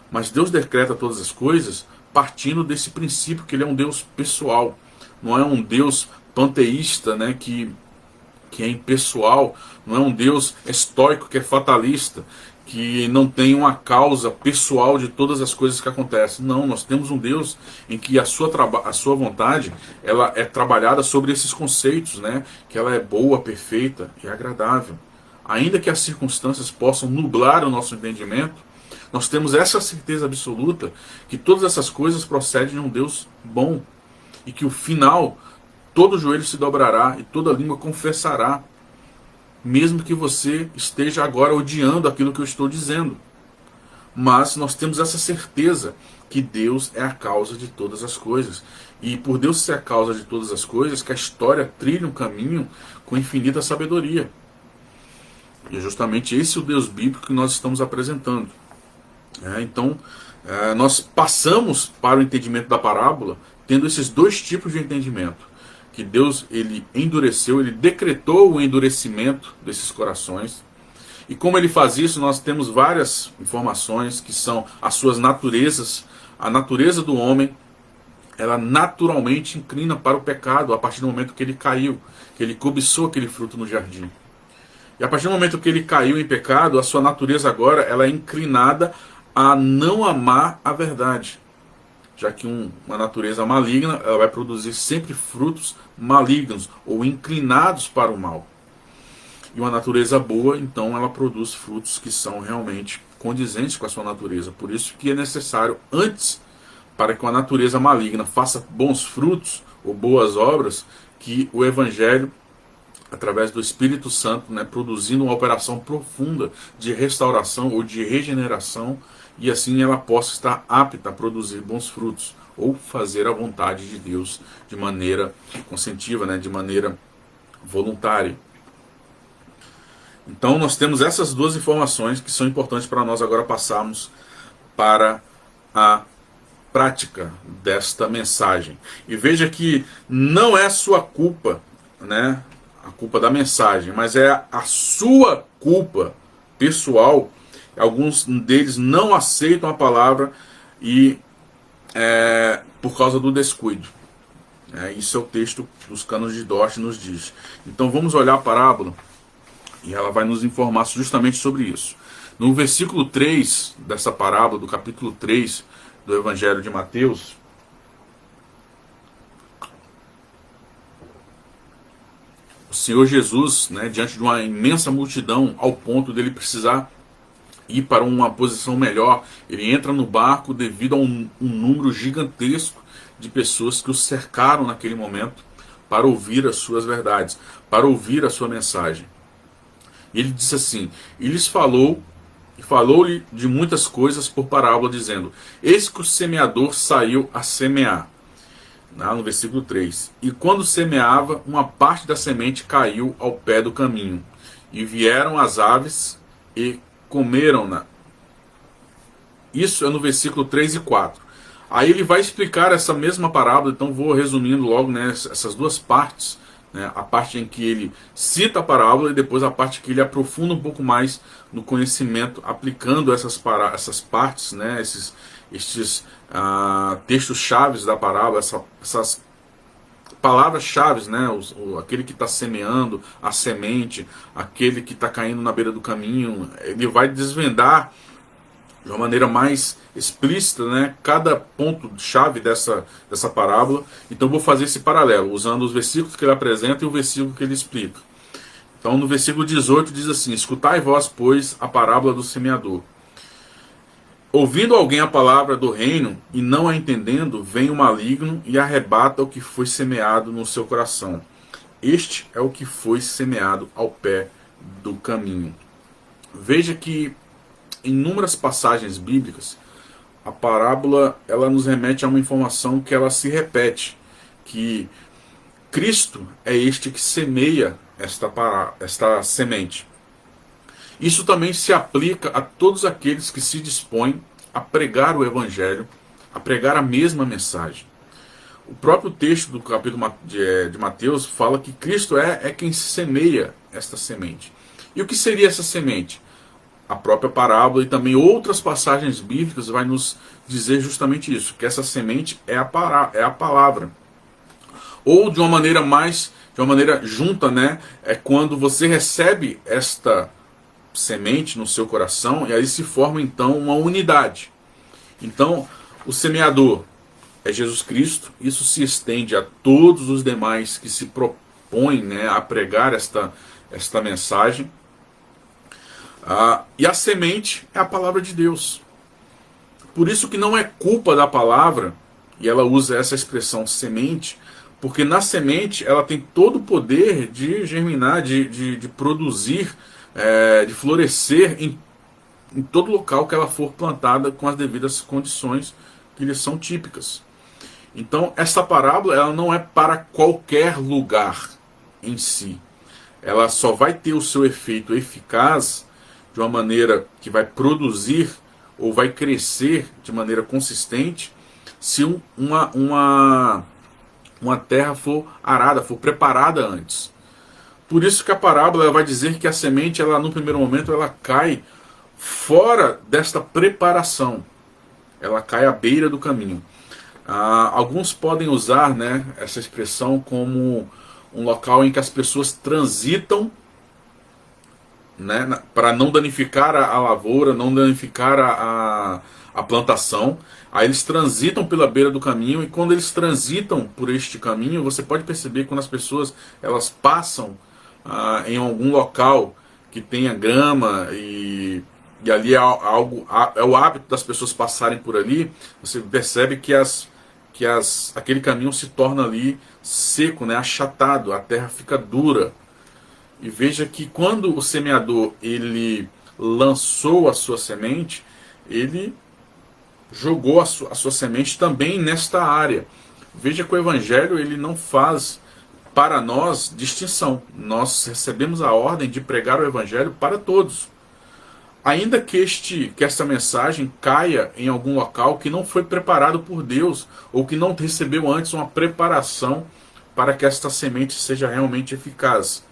Mas Deus decreta todas as coisas partindo desse princípio que Ele é um Deus pessoal. Não é um Deus panteísta, né, que é impessoal. Não é um Deus estoico, que é fatalista, que não tem uma causa pessoal de todas as coisas que acontecem. Não, nós temos um Deus em que a sua vontade ela é trabalhada sobre esses conceitos, né? Que ela é boa, perfeita e agradável. Ainda que as circunstâncias possam nublar o nosso entendimento, nós temos essa certeza absoluta que todas essas coisas procedem de um Deus bom e que o final, todo joelho se dobrará e toda língua confessará, mesmo que você esteja agora odiando aquilo que eu estou dizendo. Mas nós temos essa certeza que Deus é a causa de todas as coisas. E por Deus ser a causa de todas as coisas, que a história trilha um caminho com infinita sabedoria. E é justamente esse o Deus bíblico que nós estamos apresentando. Então, nós passamos para o entendimento da parábola tendo esses dois tipos de entendimento. Que Deus ele endureceu, ele decretou o endurecimento desses corações. E como ele faz isso, nós temos várias informações que são as suas naturezas. A natureza do homem, ela naturalmente inclina para o pecado a partir do momento que ele caiu, que ele cobiçou aquele fruto no jardim. E a partir do momento que ele caiu em pecado, a sua natureza agora ela é inclinada a não amar a verdade. Já que uma natureza maligna ela vai produzir sempre frutos malignos ou inclinados para o mal. E uma natureza boa, então, ela produz frutos que são realmente condizentes com a sua natureza. Por isso que é necessário, antes, para que uma natureza maligna faça bons frutos ou boas obras, que o Evangelho, através do Espírito Santo, né, produzindo uma operação profunda de restauração ou de regeneração, e assim ela possa estar apta a produzir bons frutos, ou fazer a vontade de Deus de maneira consentiva, né, de maneira voluntária. Então nós temos essas duas informações que são importantes para nós agora passarmos para a prática desta mensagem. E veja que não é sua culpa, né, a culpa da mensagem, mas é a sua culpa pessoal. Alguns deles não aceitam a palavra e por causa do descuido. Isso é o texto dos Cânones de Dort nos diz. Então vamos olhar a parábola e ela vai nos informar justamente sobre isso. No versículo 3 dessa parábola, do capítulo 3 do Evangelho de Mateus, o Senhor Jesus, né, diante de uma imensa multidão, ao ponto dele precisar ir para uma posição melhor, ele entra no barco devido a um número gigantesco de pessoas que o cercaram naquele momento para ouvir as suas verdades, para ouvir a sua mensagem. E ele disse assim, e lhes falou, e falou-lhe de muitas coisas por parábola, dizendo, eis que o semeador saiu a semear. No versículo 3. E quando semeava, uma parte da semente caiu ao pé do caminho, e vieram as aves e comeram-na. Isso é no versículo 3 e 4. Aí ele vai explicar essa mesma parábola, então vou resumindo logo, né, essas duas partes, né, a parte em que ele cita a parábola e depois a parte que ele aprofunda um pouco mais no conhecimento, aplicando essas partes, né, estes textos chaves da parábola, essas palavras-chave, né, aquele que está semeando, a semente, aquele que está caindo na beira do caminho. Ele vai desvendar de uma maneira mais explícita, né, cada ponto-chave dessa parábola. Então eu vou fazer esse paralelo, usando os versículos que ele apresenta e o versículo que ele explica. Então no versículo 18 diz assim: escutai vós, pois, a parábola do semeador. Ouvindo alguém a palavra do reino e não a entendendo, vem o maligno e arrebata o que foi semeado no seu coração. Este é o que foi semeado ao pé do caminho. Veja que em inúmeras passagens bíblicas, a parábola ela nos remete a uma informação que ela se repete, que Cristo é este que semeia esta semente. Isso também se aplica a todos aqueles que se dispõem a pregar o Evangelho, a pregar a mesma mensagem. O próprio texto do capítulo de Mateus fala que Cristo é quem semeia esta semente. E o que seria essa semente? A própria parábola e também outras passagens bíblicas vai nos dizer justamente isso, que essa semente é a palavra. Ou de uma maneira junta, né? É quando você recebe esta semente no seu coração e aí se forma então uma unidade. Então, o semeador é Jesus Cristo. Isso se estende a todos os demais que se propõem, né, a pregar esta mensagem. E a semente é a palavra de Deus. Por isso que não é culpa da palavra, e ela usa essa expressão semente, porque na semente ela tem todo o poder de germinar, de produzir, de florescer em todo local que ela for plantada com as devidas condições que lhe são típicas. Então essa parábola ela não é para qualquer lugar em si. Ela só vai ter o seu efeito eficaz de uma maneira que vai produzir ou vai crescer de maneira consistente se uma terra for arada, for preparada antes. Por isso que a parábola ela vai dizer que a semente, ela, no primeiro momento, ela cai fora desta preparação. Ela cai à beira do caminho. Alguns podem usar, né, essa expressão como um local em que as pessoas transitam, né, para não danificar a lavoura, não danificar a plantação. Aí eles transitam pela beira do caminho, e quando eles transitam por este caminho, você pode perceber quando as pessoas elas passam em algum local que tenha grama e ali é o hábito das pessoas passarem por ali, você percebe que aquele caminho se torna ali seco, né, achatado, a terra fica dura. E veja que quando o semeador ele lançou a sua semente, ele jogou a sua semente também nesta área. Veja que o Evangelho ele não faz para nós distinção. Nós recebemos a ordem de pregar o Evangelho para todos. Ainda que esta mensagem caia em algum local que não foi preparado por Deus, ou que não recebeu antes uma preparação para que esta semente seja realmente eficaz.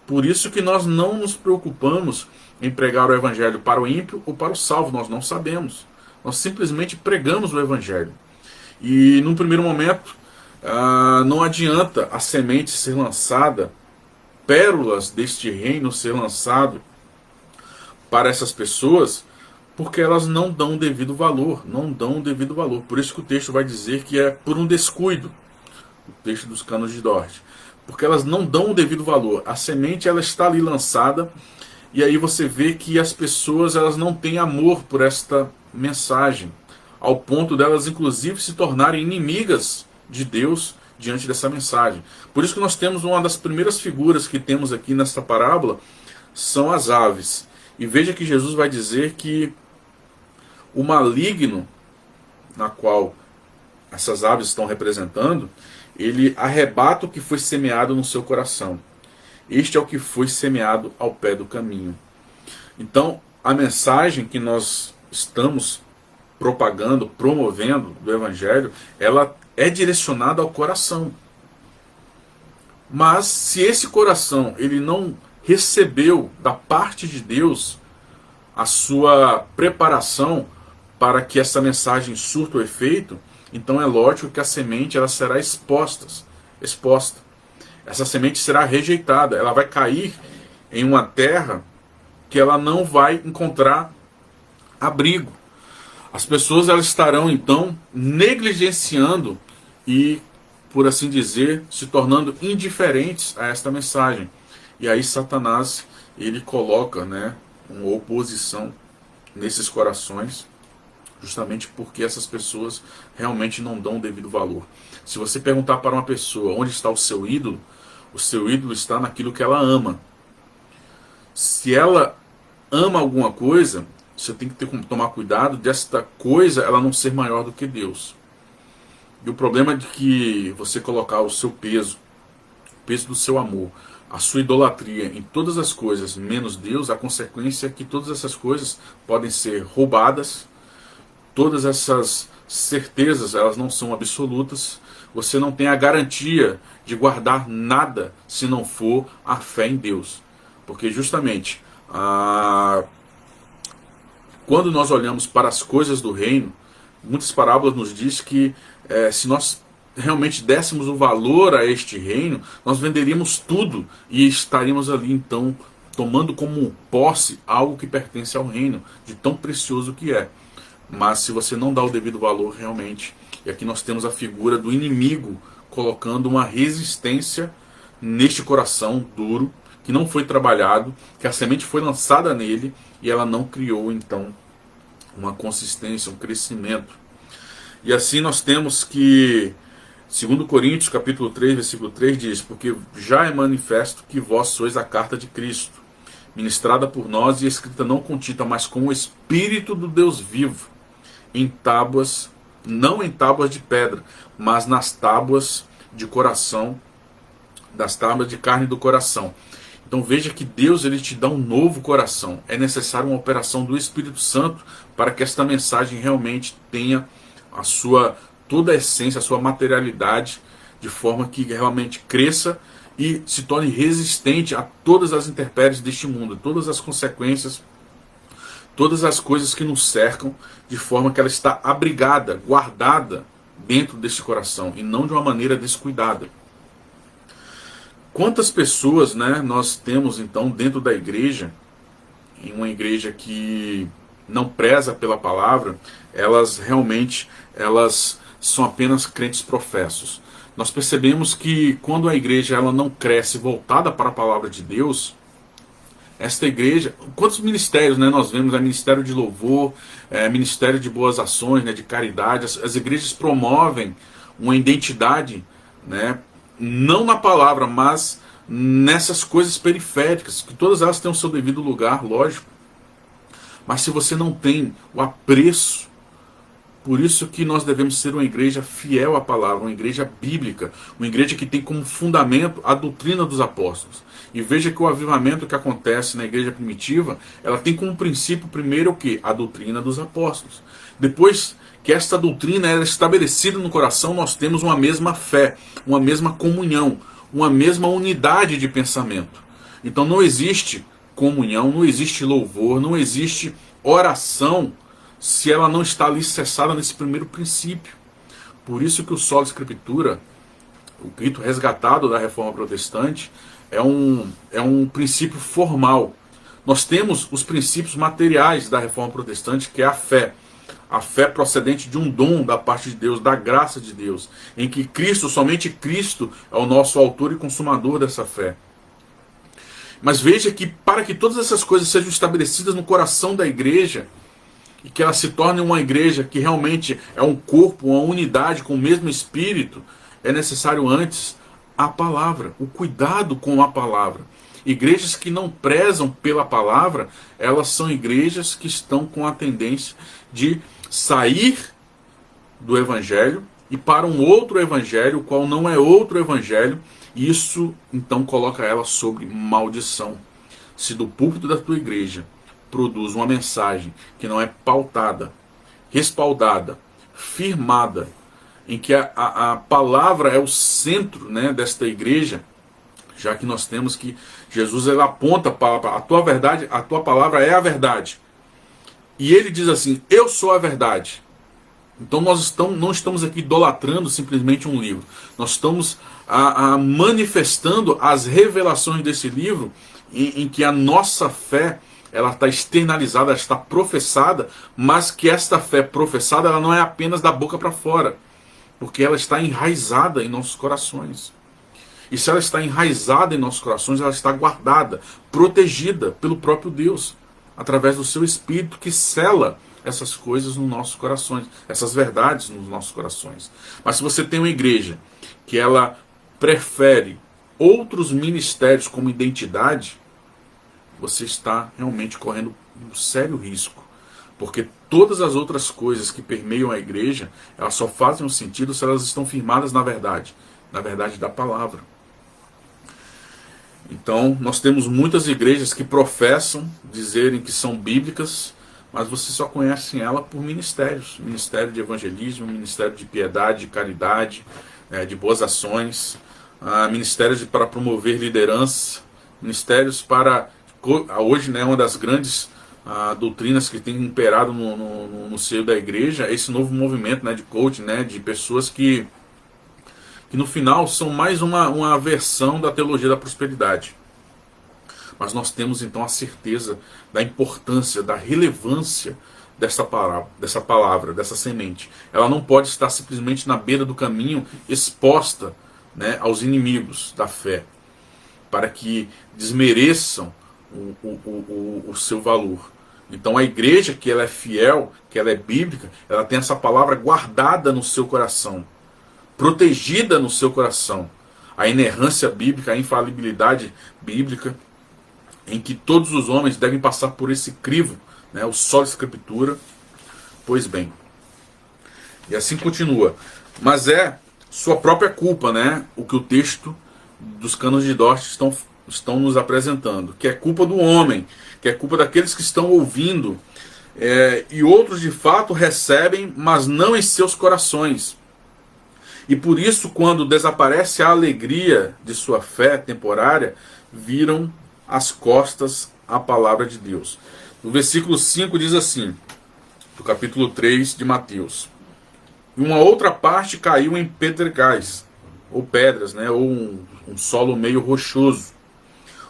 Por isso que nós não nos preocupamos em pregar o Evangelho para o ímpio ou para o salvo, nós não sabemos. Nós simplesmente pregamos o Evangelho. E num primeiro momento, não adianta a semente ser lançada, pérolas deste reino ser lançado para essas pessoas, porque elas não dão o devido valor, Por isso que o texto vai dizer que é por um descuido, o texto dos Cânones de Dort, porque elas não dão o devido valor. A semente ela está ali lançada, e aí você vê que as pessoas elas não têm amor por esta mensagem, ao ponto delas inclusive se tornarem inimigas de Deus diante dessa mensagem. Por isso que nós temos uma das primeiras figuras que temos aqui nesta parábola, são as aves. E veja que Jesus vai dizer que o maligno, na qual essas aves estão representando, ele arrebata o que foi semeado no seu coração. Este é o que foi semeado ao pé do caminho. Então, a mensagem que nós estamos propagando, promovendo do Evangelho, ela é direcionada ao coração. Mas se esse coração ele não recebeu da parte de Deus a sua preparação para que essa mensagem surta o efeito, então é lógico que a semente ela será exposta. Essa semente será rejeitada, ela vai cair em uma terra que ela não vai encontrar abrigo, As pessoas elas estarão então negligenciando e, por assim dizer, se tornando indiferentes a esta mensagem. E aí Satanás ele coloca, né, uma oposição nesses corações, justamente porque essas pessoas realmente não dão o devido valor. Se você perguntar para uma pessoa onde está o seu ídolo está naquilo que ela ama. Se ela ama alguma coisa, você tem que tomar cuidado desta coisa ela não ser maior do que Deus. E o problema é de que você colocar o seu peso, o peso do seu amor, a sua idolatria em todas as coisas menos Deus, a consequência é que todas essas coisas podem ser roubadas, todas essas certezas elas não são absolutas, você não tem a garantia de guardar nada se não for a fé em Deus. Porque justamente quando nós olhamos para as coisas do reino, muitas parábolas nos diz que se nós realmente dessemos o valor a este reino, nós venderíamos tudo e estaríamos ali então tomando como posse algo que pertence ao reino, de tão precioso que é. Mas se você não dá o devido valor realmente, e aqui nós temos a figura do inimigo colocando uma resistência neste coração duro, que não foi trabalhado, que a semente foi lançada nele e ela não criou então uma consistência, um crescimento. E assim nós temos que 2 Coríntios capítulo 3, versículo 3 diz: porque já é manifesto que vós sois a carta de Cristo, ministrada por nós e escrita não com tinta, mas com o Espírito do Deus vivo, em tábuas, não em tábuas de pedra, mas nas tábuas de coração, das tábuas de carne do coração. Então veja que Deus ele te dá um novo coração. É necessário uma operação do Espírito Santo para que esta mensagem realmente tenha a sua toda a essência, a sua materialidade, de forma que realmente cresça e se torne resistente a todas as intempéries deste mundo, todas as consequências, todas as coisas que nos cercam, de forma que ela está abrigada, guardada dentro deste coração e não de uma maneira descuidada. Quantas pessoas, né, nós temos então dentro da igreja, em uma igreja que não preza pela palavra, elas realmente são apenas crentes professos. Nós percebemos que quando a igreja ela não cresce voltada para a palavra de Deus, esta igreja, quantos ministérios, né, nós vemos, ministério de louvor, ministério de boas ações, né, de caridade, as igrejas promovem uma identidade, né, não na palavra, mas nessas coisas periféricas, que todas elas têm o seu devido lugar, lógico. Mas se você não tem o apreço, por isso que nós devemos ser uma igreja fiel à palavra, uma igreja bíblica, uma igreja que tem como fundamento a doutrina dos apóstolos. E veja que o avivamento que acontece na igreja primitiva, ela tem como princípio primeiro o quê? A doutrina dos apóstolos. Depois que esta doutrina é estabelecida no coração, nós temos uma mesma fé, uma mesma comunhão, uma mesma unidade de pensamento. Então não existe comunhão, não existe louvor, não existe oração se ela não está alicerçada nesse primeiro princípio. Por isso que o Sola Escritura, o grito resgatado da Reforma Protestante, é um princípio formal. Nós temos os princípios materiais da Reforma Protestante, que é a fé. A fé procedente de um dom da parte de Deus, da graça de Deus, em que Cristo, somente Cristo, é o nosso autor e consumador dessa fé. Mas veja que para que todas essas coisas sejam estabelecidas no coração da igreja, e que ela se torne uma igreja que realmente é um corpo, uma unidade com o mesmo Espírito, é necessário antes a palavra, o cuidado com a palavra. Igrejas que não prezam pela palavra, elas são igrejas que estão com a tendência de sair do evangelho e para um outro evangelho, o qual não é outro evangelho, e isso então coloca ela sobre maldição. Se do púlpito da tua igreja produz uma mensagem que não é pautada, respaldada, firmada, em que a palavra é o centro, né, desta igreja, já que nós temos que Jesus ele aponta para a tua verdade, a tua palavra é a verdade. E ele diz assim: eu sou a verdade. Então nós não estamos aqui idolatrando simplesmente um livro. Nós estamos manifestando as revelações desse livro em que a nossa fé ela está externalizada, ela está professada, mas que esta fé professada ela não é apenas da boca para fora, porque ela está enraizada em nossos corações. E se ela está enraizada em nossos corações, ela está guardada, protegida pelo próprio Deus, através do seu Espírito que sela essas coisas nos nossos corações, essas verdades nos nossos corações. Mas se você tem uma igreja que ela prefere outros ministérios como identidade, você está realmente correndo um sério risco. Porque todas as outras coisas que permeiam a igreja, elas só fazem um sentido se elas estão firmadas na verdade da palavra. Então, nós temos muitas igrejas que professam dizerem que são bíblicas, mas você só conhece ela por ministérios. Ministério de evangelismo, ministério de piedade, de caridade, de boas ações, ministérios para promover liderança, ministérios para... Hoje, né, uma das grandes doutrinas que tem imperado no seio da igreja é esse novo movimento, né, de coaching, né, de pessoas que no final são mais uma versão da teologia da prosperidade. Mas nós temos então a certeza da importância, da relevância dessa palavra, dessa semente. Ela não pode estar simplesmente na beira do caminho, exposta, né, aos inimigos da fé, para que desmereçam o seu valor. Então a igreja que ela é fiel, que ela é bíblica, ela tem essa palavra guardada no seu coração, protegida no seu coração. A inerrância bíblica, a infalibilidade bíblica, em que todos os homens devem passar por esse crivo, né, o só escritura. Pois bem, e assim continua. Mas é sua própria culpa, né, o que o texto dos cânones de Dort estão nos apresentando, que é culpa do homem, que é culpa daqueles que estão ouvindo, e outros de fato recebem, mas não em seus corações. E por isso, quando desaparece a alegria de sua fé temporária, viram as costas à palavra de Deus. No versículo 5 diz assim, do capítulo 3 de Mateus: e uma outra parte caiu em pedregais, ou pedras, né, ou um solo meio rochoso,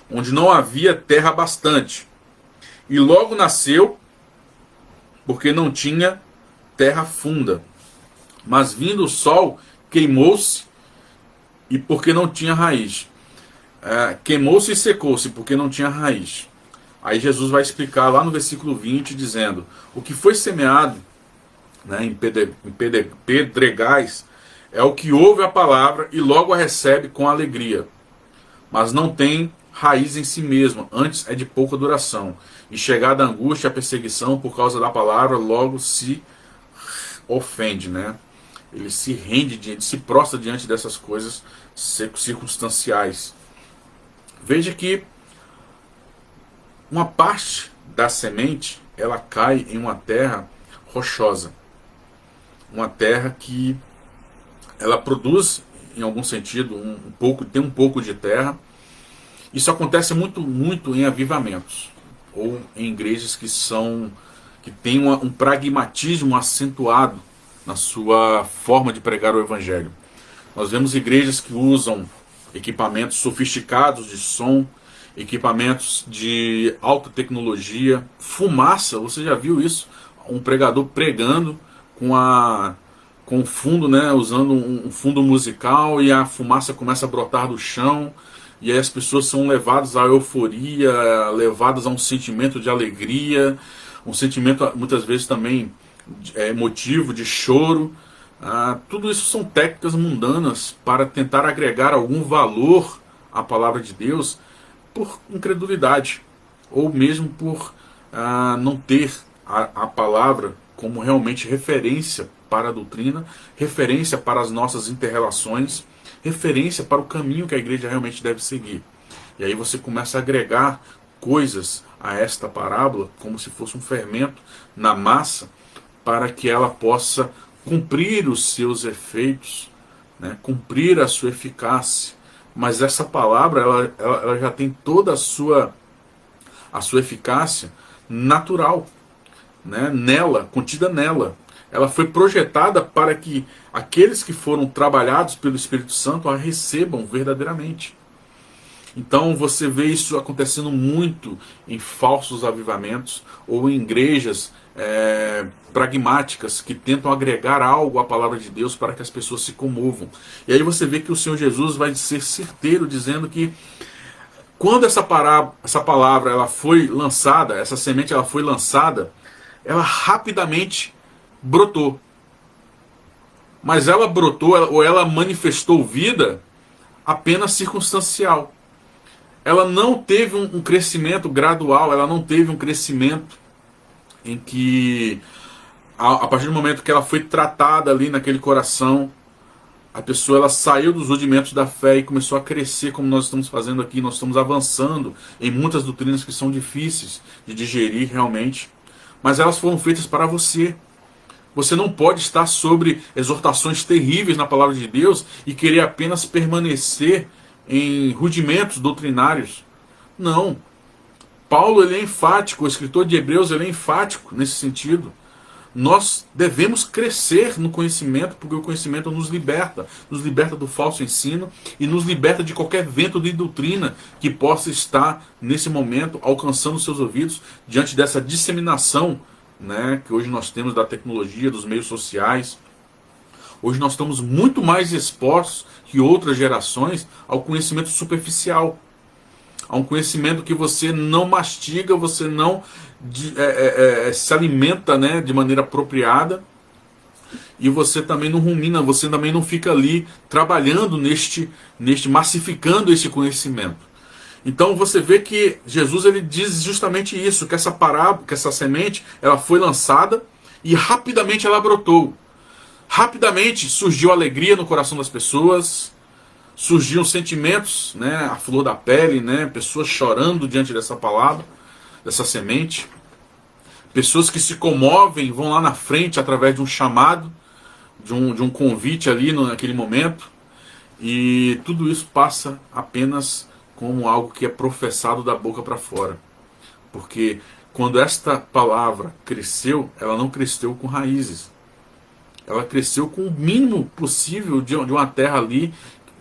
onde não havia terra bastante. E logo nasceu, porque não tinha terra funda. Mas vindo o sol, queimou-se, e porque não tinha raiz. Queimou-se e secou-se, porque não tinha raiz. Aí Jesus vai explicar lá no versículo 20, dizendo: o que foi semeado, né, em pedregais é o que ouve a palavra e logo a recebe com alegria, mas não tem raiz em si mesmo, antes é de pouca duração. E chegada a angústia, a perseguição por causa da palavra, logo se ofende, né? Ele se rende, ele se prostra diante dessas coisas circunstanciais. Veja que uma parte da semente, ela cai em uma terra rochosa. Uma terra que ela produz, em algum sentido, tem um pouco de terra. Isso acontece muito em avivamentos, ou em igrejas que têm um pragmatismo acentuado na sua forma de pregar o evangelho. Nós vemos igrejas que usam equipamentos sofisticados de som, equipamentos de alta tecnologia, fumaça. Você já viu isso? Um pregador pregando com fundo, né, usando um fundo musical, e a fumaça começa a brotar do chão, e aí as pessoas são levadas à euforia, levadas a um sentimento de alegria, um sentimento muitas vezes também emotivo, de choro. Tudo isso são técnicas mundanas para tentar agregar algum valor à palavra de Deus por incredulidade, ou mesmo por não ter a palavra como realmente referência para a doutrina, referência para as nossas inter-relações, referência para o caminho que a igreja realmente deve seguir. E aí você começa a agregar coisas a esta parábola, como se fosse um fermento na massa, para que ela possa cumprir os seus efeitos, né, cumprir a sua eficácia. Mas essa palavra ela já tem toda a sua eficácia natural, né, contida nela. Ela foi projetada para que aqueles que foram trabalhados pelo Espírito Santo a recebam verdadeiramente. Então você vê isso acontecendo muito em falsos avivamentos ou em igrejas pragmáticas que tentam agregar algo à palavra de Deus para que as pessoas se comovam. E aí você vê que o Senhor Jesus vai ser certeiro dizendo que quando essa palavra ela foi lançada, essa semente ela foi lançada, ela rapidamente brotou. Mas ela brotou ou ela manifestou vida apenas circunstancial. Ela não teve um crescimento gradual, ela não teve um crescimento em que, a partir do momento que ela foi tratada ali naquele coração, a pessoa ela saiu dos rudimentos da fé e começou a crescer, como nós estamos fazendo aqui. Nós estamos avançando em muitas doutrinas que são difíceis de digerir realmente, mas elas foram feitas para você. Você não pode estar sobre exortações terríveis na palavra de Deus e querer apenas permanecer em rudimentos doutrinários. Não. Paulo ele é enfático, o escritor de Hebreus ele é enfático nesse sentido. Nós devemos crescer no conhecimento, porque o conhecimento nos liberta do falso ensino e nos liberta de qualquer vento de doutrina que possa estar nesse momento alcançando seus ouvidos diante dessa disseminação, né, que hoje nós temos da tecnologia, dos meios sociais. Hoje nós estamos muito mais expostos que outras gerações ao conhecimento superficial, a um conhecimento que você não mastiga, você não se alimenta, né, de maneira apropriada, e você também não rumina, você também não fica ali trabalhando massificando este conhecimento. Então você vê que Jesus ele diz justamente isso, que essa parábola, que essa semente, ela foi lançada e rapidamente ela brotou. Rapidamente surgiu alegria no coração das pessoas, surgiam sentimentos, né, à flor da pele, né, pessoas chorando diante dessa palavra, dessa semente. Pessoas que se comovem, vão lá na frente através de um chamado, de um convite ali naquele momento. E tudo isso passa apenas como algo que é professado da boca para fora. Porque quando esta palavra cresceu, ela não cresceu com raízes. Ela cresceu com o mínimo possível de uma terra ali,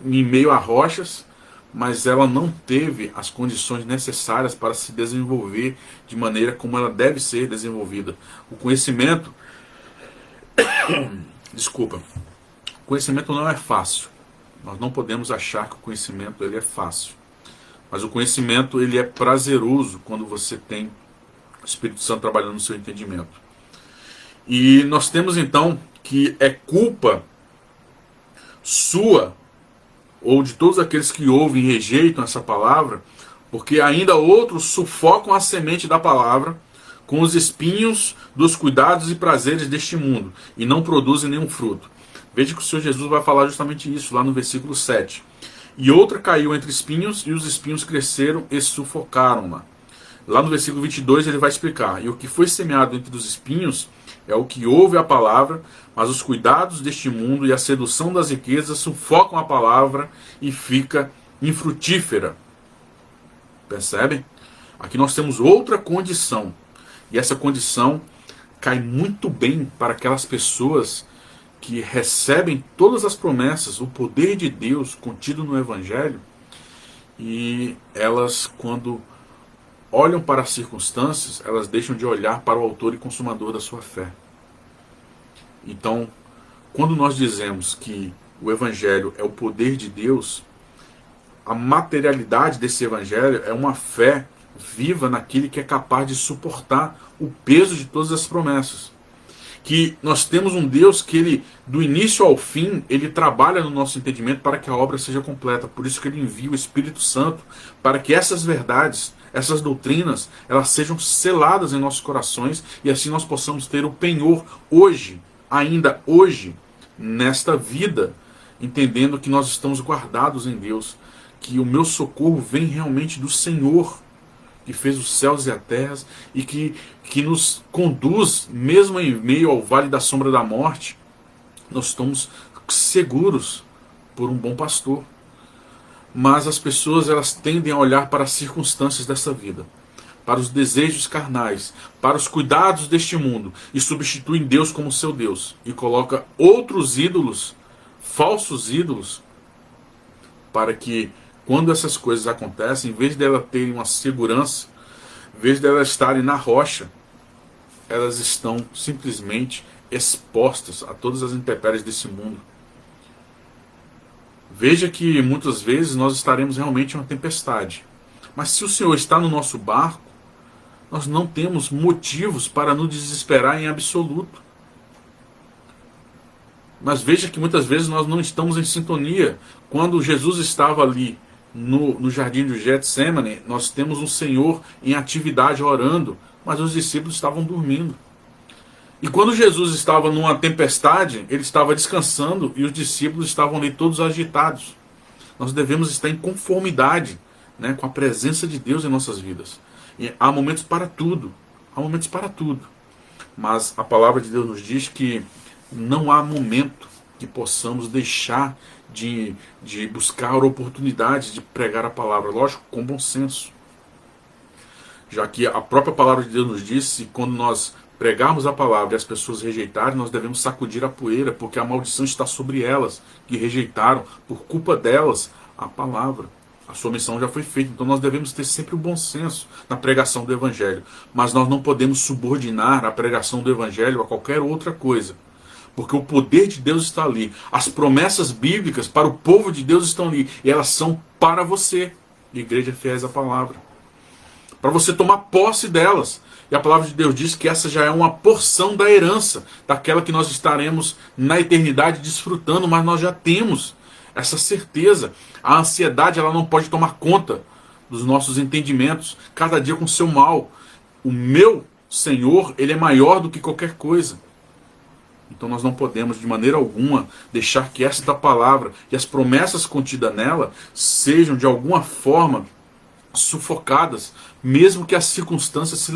em meio a rochas, mas ela não teve as condições necessárias para se desenvolver de maneira como ela deve ser desenvolvida. O conhecimento, desculpa, o conhecimento não é fácil. Nós não podemos achar que o conhecimento ele é fácil. Mas o conhecimento ele é prazeroso quando você tem o Espírito Santo trabalhando no seu entendimento. E nós temos então que é culpa sua ou de todos aqueles que ouvem e rejeitam essa palavra, porque ainda outros sufocam a semente da palavra com os espinhos dos cuidados e prazeres deste mundo e não produzem nenhum fruto. Veja que o Senhor Jesus vai falar justamente isso lá no versículo 7. E outra caiu entre espinhos, e os espinhos cresceram e sufocaram-na. Lá no versículo 22 ele vai explicar: e o que foi semeado entre os espinhos é o que ouve a palavra, mas os cuidados deste mundo e a sedução das riquezas sufocam a palavra e fica infrutífera. Percebem? Aqui nós temos outra condição, e essa condição cai muito bem para aquelas pessoas que recebem todas as promessas, o poder de Deus contido no Evangelho, e elas, quando olham para as circunstâncias, elas deixam de olhar para o autor e consumador da sua fé. Então, quando nós dizemos que o Evangelho é o poder de Deus, a materialidade desse Evangelho é uma fé viva naquele que é capaz de suportar o peso de todas as promessas. Que nós temos um Deus que ele, do início ao fim, ele trabalha no nosso entendimento para que a obra seja completa. Por isso que ele envia o Espírito Santo, para que essas verdades, essas doutrinas, elas sejam seladas em nossos corações e assim nós possamos ter o penhor hoje, ainda hoje, nesta vida, entendendo que nós estamos guardados em Deus, que o meu socorro vem realmente do Senhor, que fez os céus e a terra e que nos conduz, mesmo em meio ao vale da sombra da morte, nós estamos seguros por um bom pastor. Mas as pessoas elas tendem a olhar para as circunstâncias dessa vida, para os desejos carnais, para os cuidados deste mundo e substituem Deus como seu Deus e coloca outros ídolos, falsos ídolos, para que quando essas coisas acontecem, em vez delas terem uma segurança, em vez delas estarem na rocha, elas estão simplesmente expostas a todas as intempéries desse mundo. Veja que muitas vezes nós estaremos realmente em uma tempestade. Mas se o Senhor está no nosso barco, nós não temos motivos para nos desesperar em absoluto. Mas veja que muitas vezes nós não estamos em sintonia. Quando Jesus estava ali no jardim de Getsemane, nós temos um Senhor em atividade orando, mas os discípulos estavam dormindo. E quando Jesus estava numa tempestade, ele estava descansando e os discípulos estavam ali todos agitados. Nós devemos estar em conformidade, né, com a presença de Deus em nossas vidas. E há momentos para tudo. Há momentos para tudo. Mas a palavra de Deus nos diz que não há momento que possamos deixar de buscar oportunidades de pregar a palavra. Lógico, com bom senso. Já que a própria palavra de Deus nos diz que quando nós pregarmos a palavra e as pessoas rejeitarem, nós devemos sacudir a poeira, porque a maldição está sobre elas, que rejeitaram, por culpa delas, a palavra. A sua missão já foi feita, então nós devemos ter sempre o bom senso na pregação do Evangelho. Mas nós não podemos subordinar a pregação do Evangelho a qualquer outra coisa. Porque o poder de Deus está ali. As promessas bíblicas para o povo de Deus estão ali. E elas são para você, Igreja Fiéis à Palavra. Para você tomar posse delas. E a palavra de Deus diz que essa já é uma porção da herança, daquela que nós estaremos na eternidade desfrutando, mas nós já temos essa certeza. A ansiedade, ela não pode tomar conta dos nossos entendimentos, cada dia com seu mal. O meu Senhor, ele é maior do que qualquer coisa. Então nós não podemos de maneira alguma deixar que esta palavra e as promessas contidas nela sejam de alguma forma sufocadas, mesmo que as circunstâncias se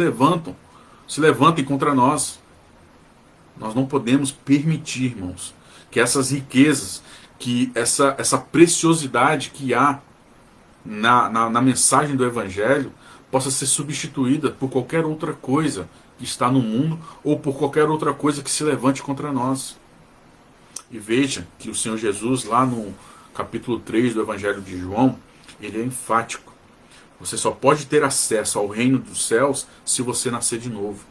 levantem contra nós. Nós não podemos permitir, irmãos, que essas riquezas, que essa preciosidade que há na mensagem do Evangelho possa ser substituída por qualquer outra coisa que está no mundo ou por qualquer outra coisa que se levante contra nós. E veja que o Senhor Jesus, lá no capítulo 3 do Evangelho de João, ele é enfático. Você só pode ter acesso ao reino dos céus se você nascer de novo.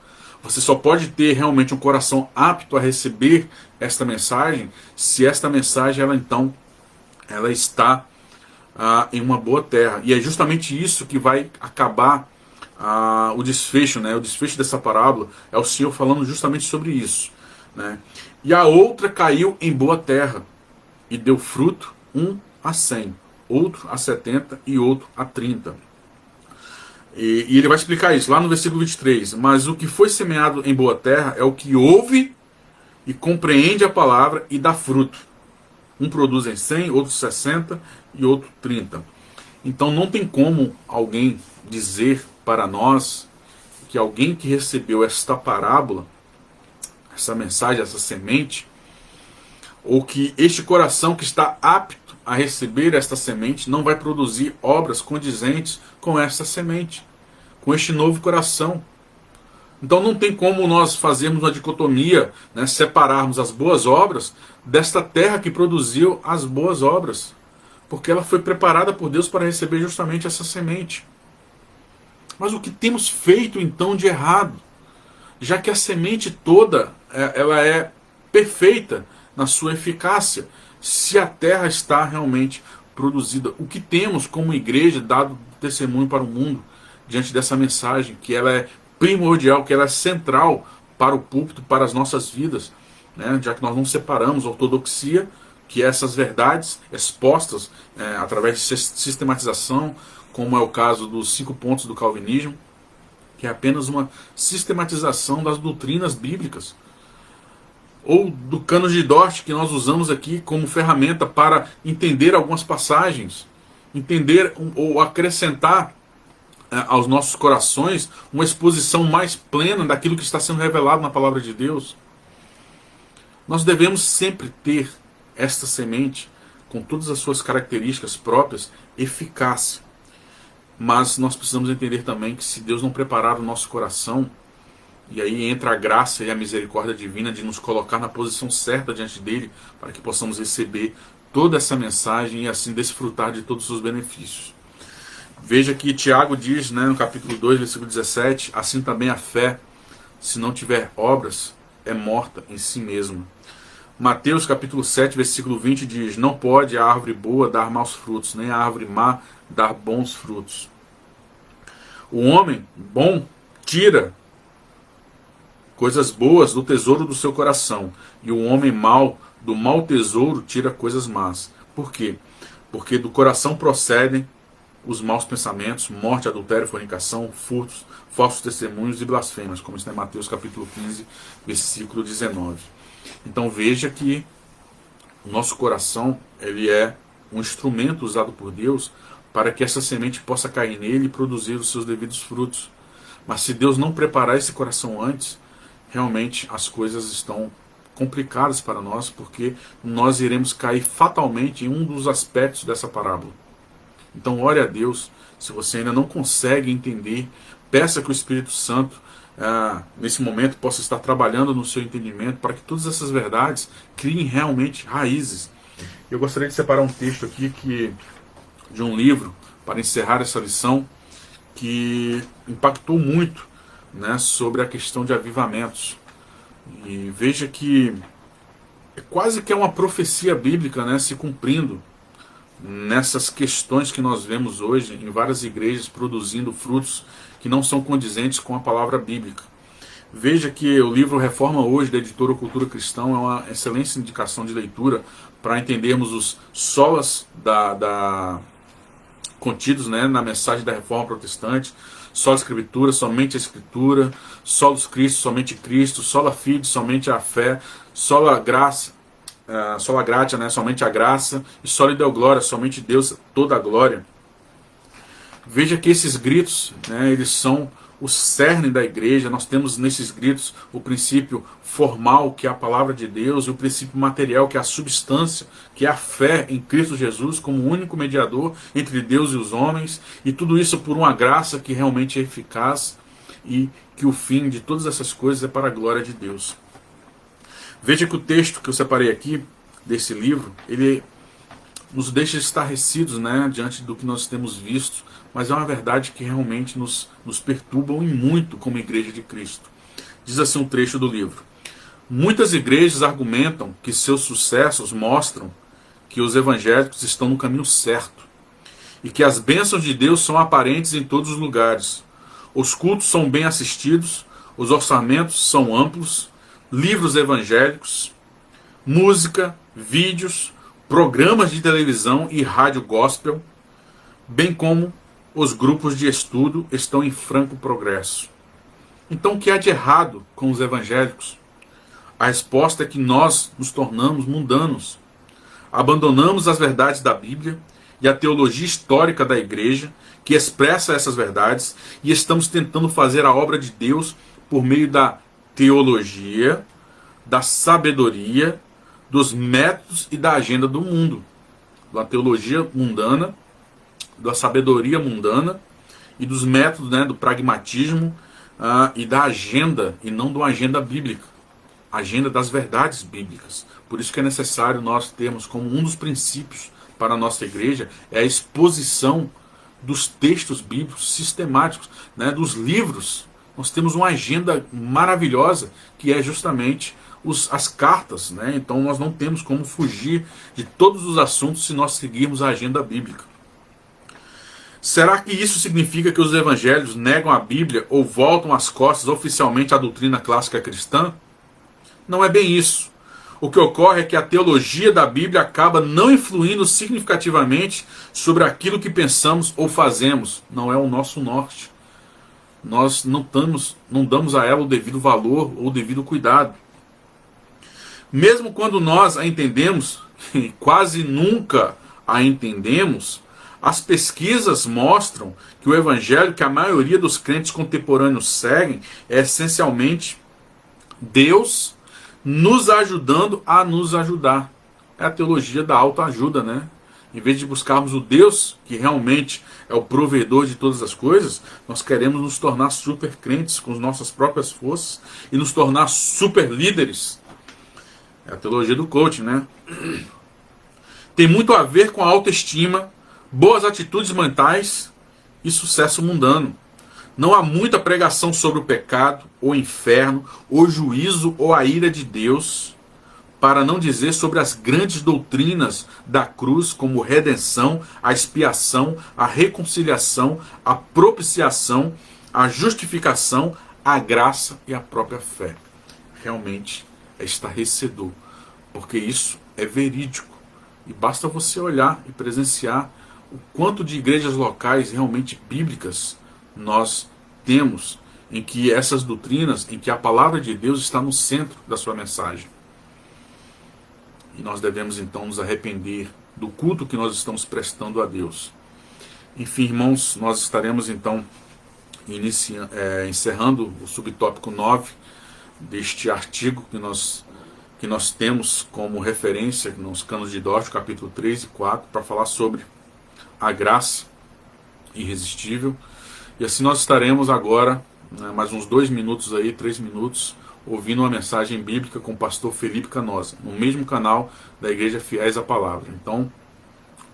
Você só pode ter realmente um coração apto a receber esta mensagem se esta mensagem ela está em uma boa terra. E é justamente isso que vai acabar o desfecho, né? O desfecho dessa parábola é o Senhor falando justamente sobre isso, né? E a outra caiu em boa terra e deu fruto, um a 100, outro a 70 e outro a 30. E ele vai explicar isso lá no versículo 23. Mas o que foi semeado em boa terra é o que ouve e compreende a palavra e dá fruto. Um produz em 100, outro 60 e outro 30. Então não tem como alguém dizer para nós que alguém que recebeu esta parábola, essa mensagem, essa semente, ou que este coração que está apto a receber esta semente não vai produzir obras condizentes com esta semente, com este novo coração. Então não tem como nós fazermos uma dicotomia, né, separarmos as boas obras desta terra que produziu as boas obras, porque ela foi preparada por Deus para receber justamente essa semente. Mas o que temos feito então de errado? Já que a semente toda ela é perfeita na sua eficácia, se a terra está realmente produzida. O que temos como igreja dado testemunho para o mundo diante dessa mensagem, que ela é primordial, que ela é central para o púlpito, para as nossas vidas, né? Já que nós não separamos a ortodoxia, que essas verdades expostas através de sistematização, como é o caso dos 5 pontos do calvinismo, que é apenas uma sistematização das doutrinas bíblicas, ou do Cânon de Dort, que nós usamos aqui como ferramenta para entender algumas passagens, entender ou acrescentar aos nossos corações uma exposição mais plena daquilo que está sendo revelado na palavra de Deus. Nós devemos sempre ter esta semente, com todas as suas características próprias, eficácia. Mas nós precisamos entender também que se Deus não preparar o nosso coração, e aí entra a graça e a misericórdia divina de nos colocar na posição certa diante dele, para que possamos receber toda essa mensagem e assim desfrutar de todos os seus benefícios. Veja que Tiago diz, né, no capítulo 2, versículo 17, assim também a fé, se não tiver obras, é morta em si mesma. Mateus capítulo 7, versículo 20 diz, não pode a árvore boa dar maus frutos, nem a árvore má dar bons frutos. O homem bom tira coisas boas do tesouro do seu coração, e o homem mau do mau tesouro tira coisas más. Por quê? Porque do coração procedem os maus pensamentos, morte, adultério, fornicação, furtos, falsos testemunhos e blasfêmias, como está em Mateus capítulo 15, versículo 19. Então veja que o nosso coração, ele é um instrumento usado por Deus para que essa semente possa cair nele e produzir os seus devidos frutos. Mas se Deus não preparar esse coração antes, realmente as coisas estão complicadas para nós, porque nós iremos cair fatalmente em um dos aspectos dessa parábola. Então ore a Deus, se você ainda não consegue entender, peça que o Espírito Santo, nesse momento, possa estar trabalhando no seu entendimento, para que todas essas verdades criem realmente raízes. Eu gostaria de separar um texto aqui de um livro, para encerrar essa lição, que impactou muito, né, sobre a questão de avivamentos. E veja que quase que é uma profecia bíblica, né, se cumprindo nessas questões que nós vemos hoje em várias igrejas produzindo frutos que não são condizentes com a palavra bíblica. Veja que o livro Reforma Hoje, da editora Cultura Cristão, é uma excelente indicação de leitura para entendermos os solas contidos, né, na mensagem da Reforma Protestante. Sola Escritura, somente a Escritura; Solus Christi, somente Cristo; Sola Fide, somente a fé; Sola Graça, sola gratia, né, somente a graça; e Soli Deo Glória, somente Deus, toda a glória. Veja que esses gritos, né, eles são o cerne da igreja. Nós temos nesses gritos o princípio formal, que é a palavra de Deus, e o princípio material, que é a substância, que é a fé em Cristo Jesus como o único mediador entre Deus e os homens, e tudo isso por uma graça que realmente é eficaz, e que o fim de todas essas coisas é para a glória de Deus. Veja que o texto que eu separei aqui, desse livro, ele nos deixa estarrecidos, né, diante do que nós temos visto, mas é uma verdade que realmente nos perturbam e muito como igreja de Cristo. Diz assim um trecho do livro: muitas igrejas argumentam que seus sucessos mostram que os evangélicos estão no caminho certo, e que as bênçãos de Deus são aparentes em todos os lugares. Os cultos são bem assistidos, os orçamentos são amplos, livros evangélicos, música, vídeos, programas de televisão e rádio gospel, bem como os grupos de estudo, estão em franco progresso. Então o que há de errado com os evangélicos? A resposta é que nós nos tornamos mundanos. Abandonamos as verdades da Bíblia e a teologia histórica da igreja, que expressa essas verdades, e estamos tentando fazer a obra de Deus por meio da teologia, da sabedoria, dos métodos e da agenda do mundo. Da teologia mundana, da sabedoria mundana e dos métodos, né, do pragmatismo e da agenda, e não de uma agenda bíblica. Agenda das verdades bíblicas. Por isso que é necessário nós termos como um dos princípios para a nossa igreja é a exposição dos textos bíblicos sistemáticos, né, dos livros. Nós temos uma agenda maravilhosa que é justamente as cartas, né? Então nós não temos como fugir de todos os assuntos se nós seguirmos a agenda bíblica. Será que isso significa que os evangelhos negam a Bíblia ou voltam as costas oficialmente à doutrina clássica cristã? Não é bem isso. O que ocorre é que a teologia da Bíblia acaba não influindo significativamente sobre aquilo que pensamos ou fazemos. Não é o nosso norte. Nós não damos a ela o devido valor ou o devido cuidado. Mesmo quando nós a entendemos, e quase nunca a entendemos, as pesquisas mostram que o evangelho que a maioria dos crentes contemporâneos seguem é essencialmente Deus nos ajudando a nos ajudar. É a teologia da autoajuda, né? Em vez de buscarmos o Deus que realmente é o provedor de todas as coisas, nós queremos nos tornar super crentes com as nossas próprias forças e nos tornar super líderes. É a teologia do coaching, né? tem muito a ver com a autoestima, boas atitudes mentais e sucesso mundano. Não há muita pregação sobre o pecado, o inferno, o juízo ou a ira de Deus, para não dizer sobre as grandes doutrinas da cruz, como redenção, a expiação, a reconciliação, a propiciação, a justificação, a graça e a própria fé. Realmente é estarrecedor, porque isso é verídico. E basta você olhar e presenciar o quanto de igrejas locais realmente bíblicas nós temos, em que essas doutrinas, em que a palavra de Deus está no centro da sua mensagem. E nós devemos então nos arrepender do culto que nós estamos prestando a Deus. Enfim, irmãos, nós estaremos então encerrando o subtópico 9 deste artigo que nós temos como referência nos Cânones de Dort, capítulo 3 e 4, para falar sobre a graça irresistível. E assim nós estaremos agora, mais uns 2 minutos aí, 3 minutos, ouvindo uma mensagem bíblica com o pastor Felipe Canosa, no mesmo canal da Igreja Fiéis à Palavra. Então,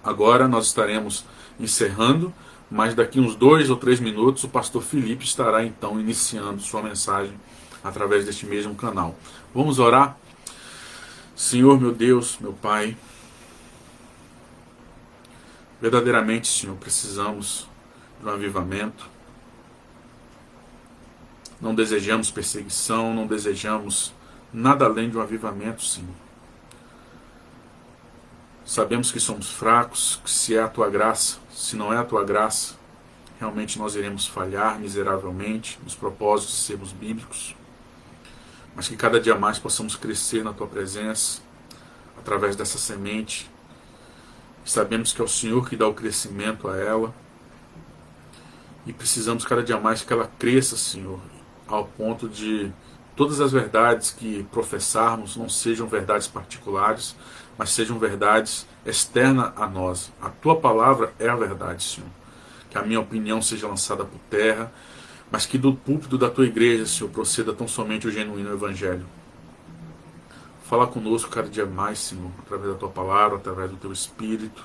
agora nós estaremos encerrando, mas daqui uns 2 ou 3 minutos o pastor Felipe estará então iniciando sua mensagem através deste mesmo canal. Vamos orar? Senhor, meu Deus, meu Pai, verdadeiramente, Senhor, precisamos de um avivamento. Não desejamos perseguição, não desejamos nada além de um avivamento, Senhor. Sabemos que somos fracos, que se é a Tua graça, se não é a Tua graça, realmente nós iremos falhar miseravelmente nos propósitos de sermos bíblicos, mas que cada dia mais possamos crescer na Tua presença, através dessa semente. Sabemos que é o Senhor que dá o crescimento a ela, e precisamos cada dia mais que ela cresça, Senhor, ao ponto de todas as verdades que professarmos não sejam verdades particulares, mas sejam verdades externas a nós. A Tua palavra é a verdade, Senhor. Que a minha opinião seja lançada por terra, mas que do púlpito da Tua igreja, Senhor, proceda tão somente o genuíno Evangelho. Fala conosco cada dia mais, Senhor, através da Tua palavra, através do Teu Espírito,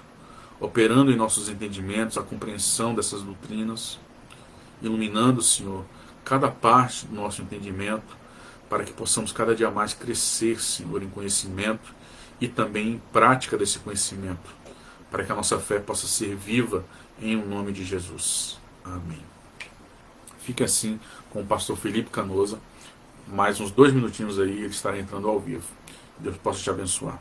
operando em nossos entendimentos a compreensão dessas doutrinas, iluminando, Senhor, cada parte do nosso entendimento, para que possamos cada dia mais crescer, Senhor, em conhecimento e também em prática desse conhecimento, para que a nossa fé possa ser viva em nome de Jesus. Amém. Fique assim com o pastor Felipe Canosa. Mais uns 2 minutinhos aí, ele estará entrando ao vivo. Deus possa te abençoar.